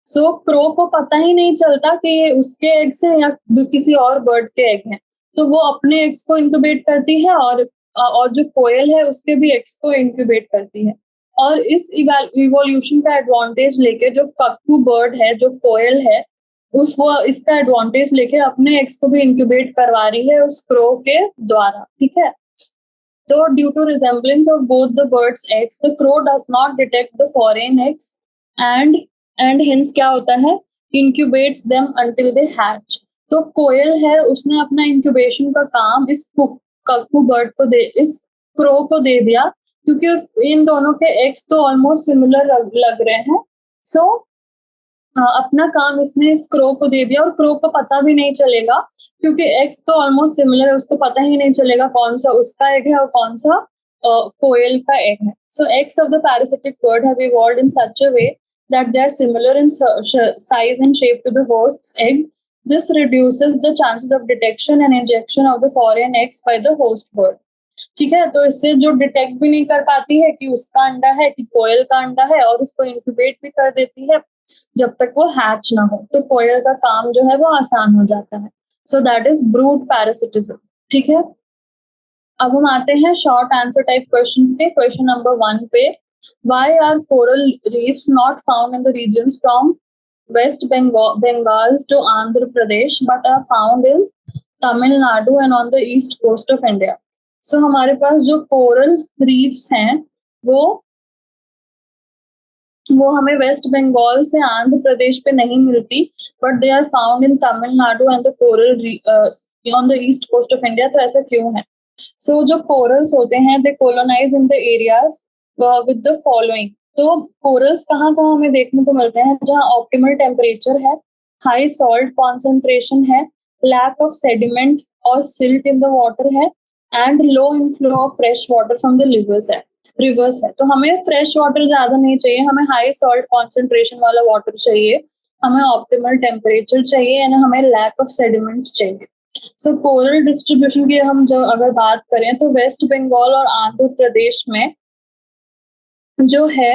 सो क्रो को पता ही नहीं चलता कि ये उसके एग्स हैं या किसी और बर्ड के एग हैं, तो वो अपने एग्स को इंक्यूबेट करती है, और जो कोयल है उसके भी एग्स को इंक्यूबेट करती है। और इस इवोल्यूशन का एडवांटेज लेके जो कक्कू बर्ड है, जो कोयल है, वो इसका एडवांटेज लेके अपने एग्स को भी इंक्यूबेट करवा रही है उस क्रो के द्वारा। ठीक है, तो due to resemblance of both the birds eggs, the crow does not detect the foreign eggs and hence क्या होता है, incubates them until they hatch. तो कोयल है, उसने अपना इंक्यूबेशन का काम इस कक्कू बर्ड को इस क्रो को दे दिया, क्योंकि इन दोनों के एग्स तो ऑलमोस्ट सिमिलर लग रहे हैं। सो अपना काम इसने इस क्रो को दे दिया, और क्रो को पता भी नहीं चलेगा क्योंकि एग्स तो ऑलमोस्ट सिमिलर है, उसको पता ही नहीं चलेगा कौन सा उसका एग है और कौन सा कोयल का एग है। So eggs of the parasitic bird have evolved in such a way that they are similar in size and shape to the host's egg. This reduces the chances of detection and injection of the foreign eggs by the host bird. ठीक है, तो इससे जो detect भी नहीं कर पाती है कि उसका अंडा है कि कोयल का अंडा है, और उसको इंक्यूबेट भी कर देती है जब तक वो हैच ना हो, तो कोयल का काम जो है वो आसान हो जाता है। So that is brood parasitism. ठीक है, अब हम आते हैं शॉर्ट आंसर टाइप क्वेश्चंस के। क्वेश्चन नंबर 1 पे, why are coral reefs not found in the regions from West Bengal to Andhra Pradesh but are found in Tamil Nadu and on the east coast of India? So हमारे पास जो coral reefs हैं वो हमें waste Bengal से आंध्र प्रदेश पे नहीं मिलती, but they are found in Tamil Nadu and the coral on the east coast of India. तो ऐसा क्यों है? सो जो कोरल्स होते हैं they colonize in the areas with the following. तो कोरल्स कहाँ कहाँ हमें देखने को मिलते हैं? जहाँ ऑप्टिमल टेम्परेचर है, हाई सॉल्ट कॉन्सेंट्रेशन है, लैक ऑफ सेडिमेंट और सिल्ट इन द वाटर है, and low inflow of fresh water from the reverse है। तो हमें फ्रेश वाटर ज्यादा नहीं चाहिए, हमें हाई सॉल्ट कॉन्सेंट्रेशन वाला वाटर चाहिए, हमें ऑप्टिमल टेम्परेचर चाहिए, एंड हमें लैक ऑफ सेडिमेंट चाहिए। सो कोरल डिस्ट्रीब्यूशन की हम जो अगर बात करें तो वेस्ट बंगाल और आंध्र प्रदेश में जो है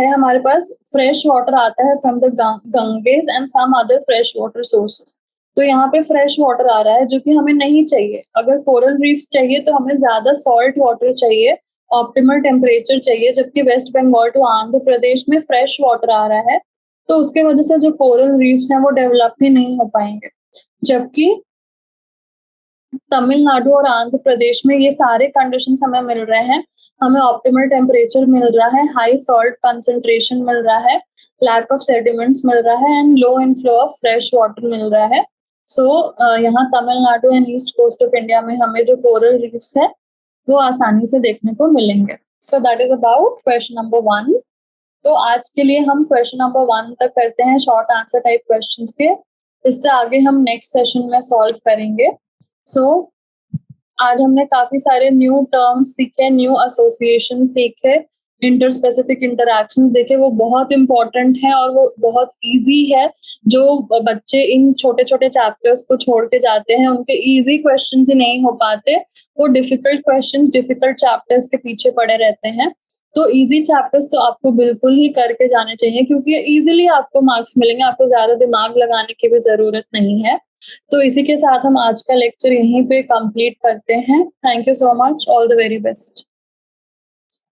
हमारे पास फ्रेश वाटर आता है from the Ganges and some other fresh water sources. तो यहाँ पे फ्रेश वाटर आ रहा है जो कि हमें नहीं चाहिए। अगर कोरल रीफ्स चाहिए तो हमें ज्यादा सॉल्ट वाटर चाहिए, ऑप्टिमल टेम्परेचर चाहिए, जबकि वेस्ट बंगाल टू आंध्र प्रदेश में फ्रेश वाटर आ रहा है, तो उसके वजह से जो कोरल रीफ्स हैं वो डेवलप ही नहीं हो पाएंगे। जबकि तमिलनाडु और आंध्र प्रदेश में ये सारे कंडीशंस हमें मिल रहे हैं। हमें ऑप्टिमल टेम्परेचर मिल रहा है, हाई सॉल्ट कंसंट्रेशन मिल रहा है, लैक ऑफ सेडिमेंट्स मिल रहा है and low inflow of fresh water मिल रहा है। सो यहाँ Tamil Nadu and east coast of India में हमें जो कोरल रीफ्स है वो आसानी से देखने को मिलेंगे। सो that is about question number 1। तो आज के लिए हम क्वेश्चन नंबर 1 तक करते हैं शॉर्ट आंसर टाइप क्वेश्चंस के। इससे आगे हम नेक्स्ट सेशन में सॉल्व करेंगे। सो आज हमने काफी सारे न्यू टर्म्स सीखे, न्यू एसोसिएशन सीखे, इंटरस्पेसिफिक इंटरैक्शन देखे। वो बहुत इंपॉर्टेंट है और वो बहुत इजी है। जो बच्चे इन छोटे छोटे चैप्टर्स को छोड़ के जाते हैं उनके इजी क्वेश्चंस ही नहीं हो पाते, वो डिफिकल्ट क्वेश्चंस डिफिकल्ट चैप्टर्स के पीछे पड़े रहते हैं। तो इजी चैप्टर्स तो आपको बिल्कुल ही करके जाने चाहिए क्योंकि इजीली आपको मार्क्स मिलेंगे, आपको ज्यादा दिमाग लगाने की भी जरूरत नहीं है। तो इसी के साथ हम आज का लेक्चर यहीं पे कंप्लीट करते हैं। Thank you so much, all the very best.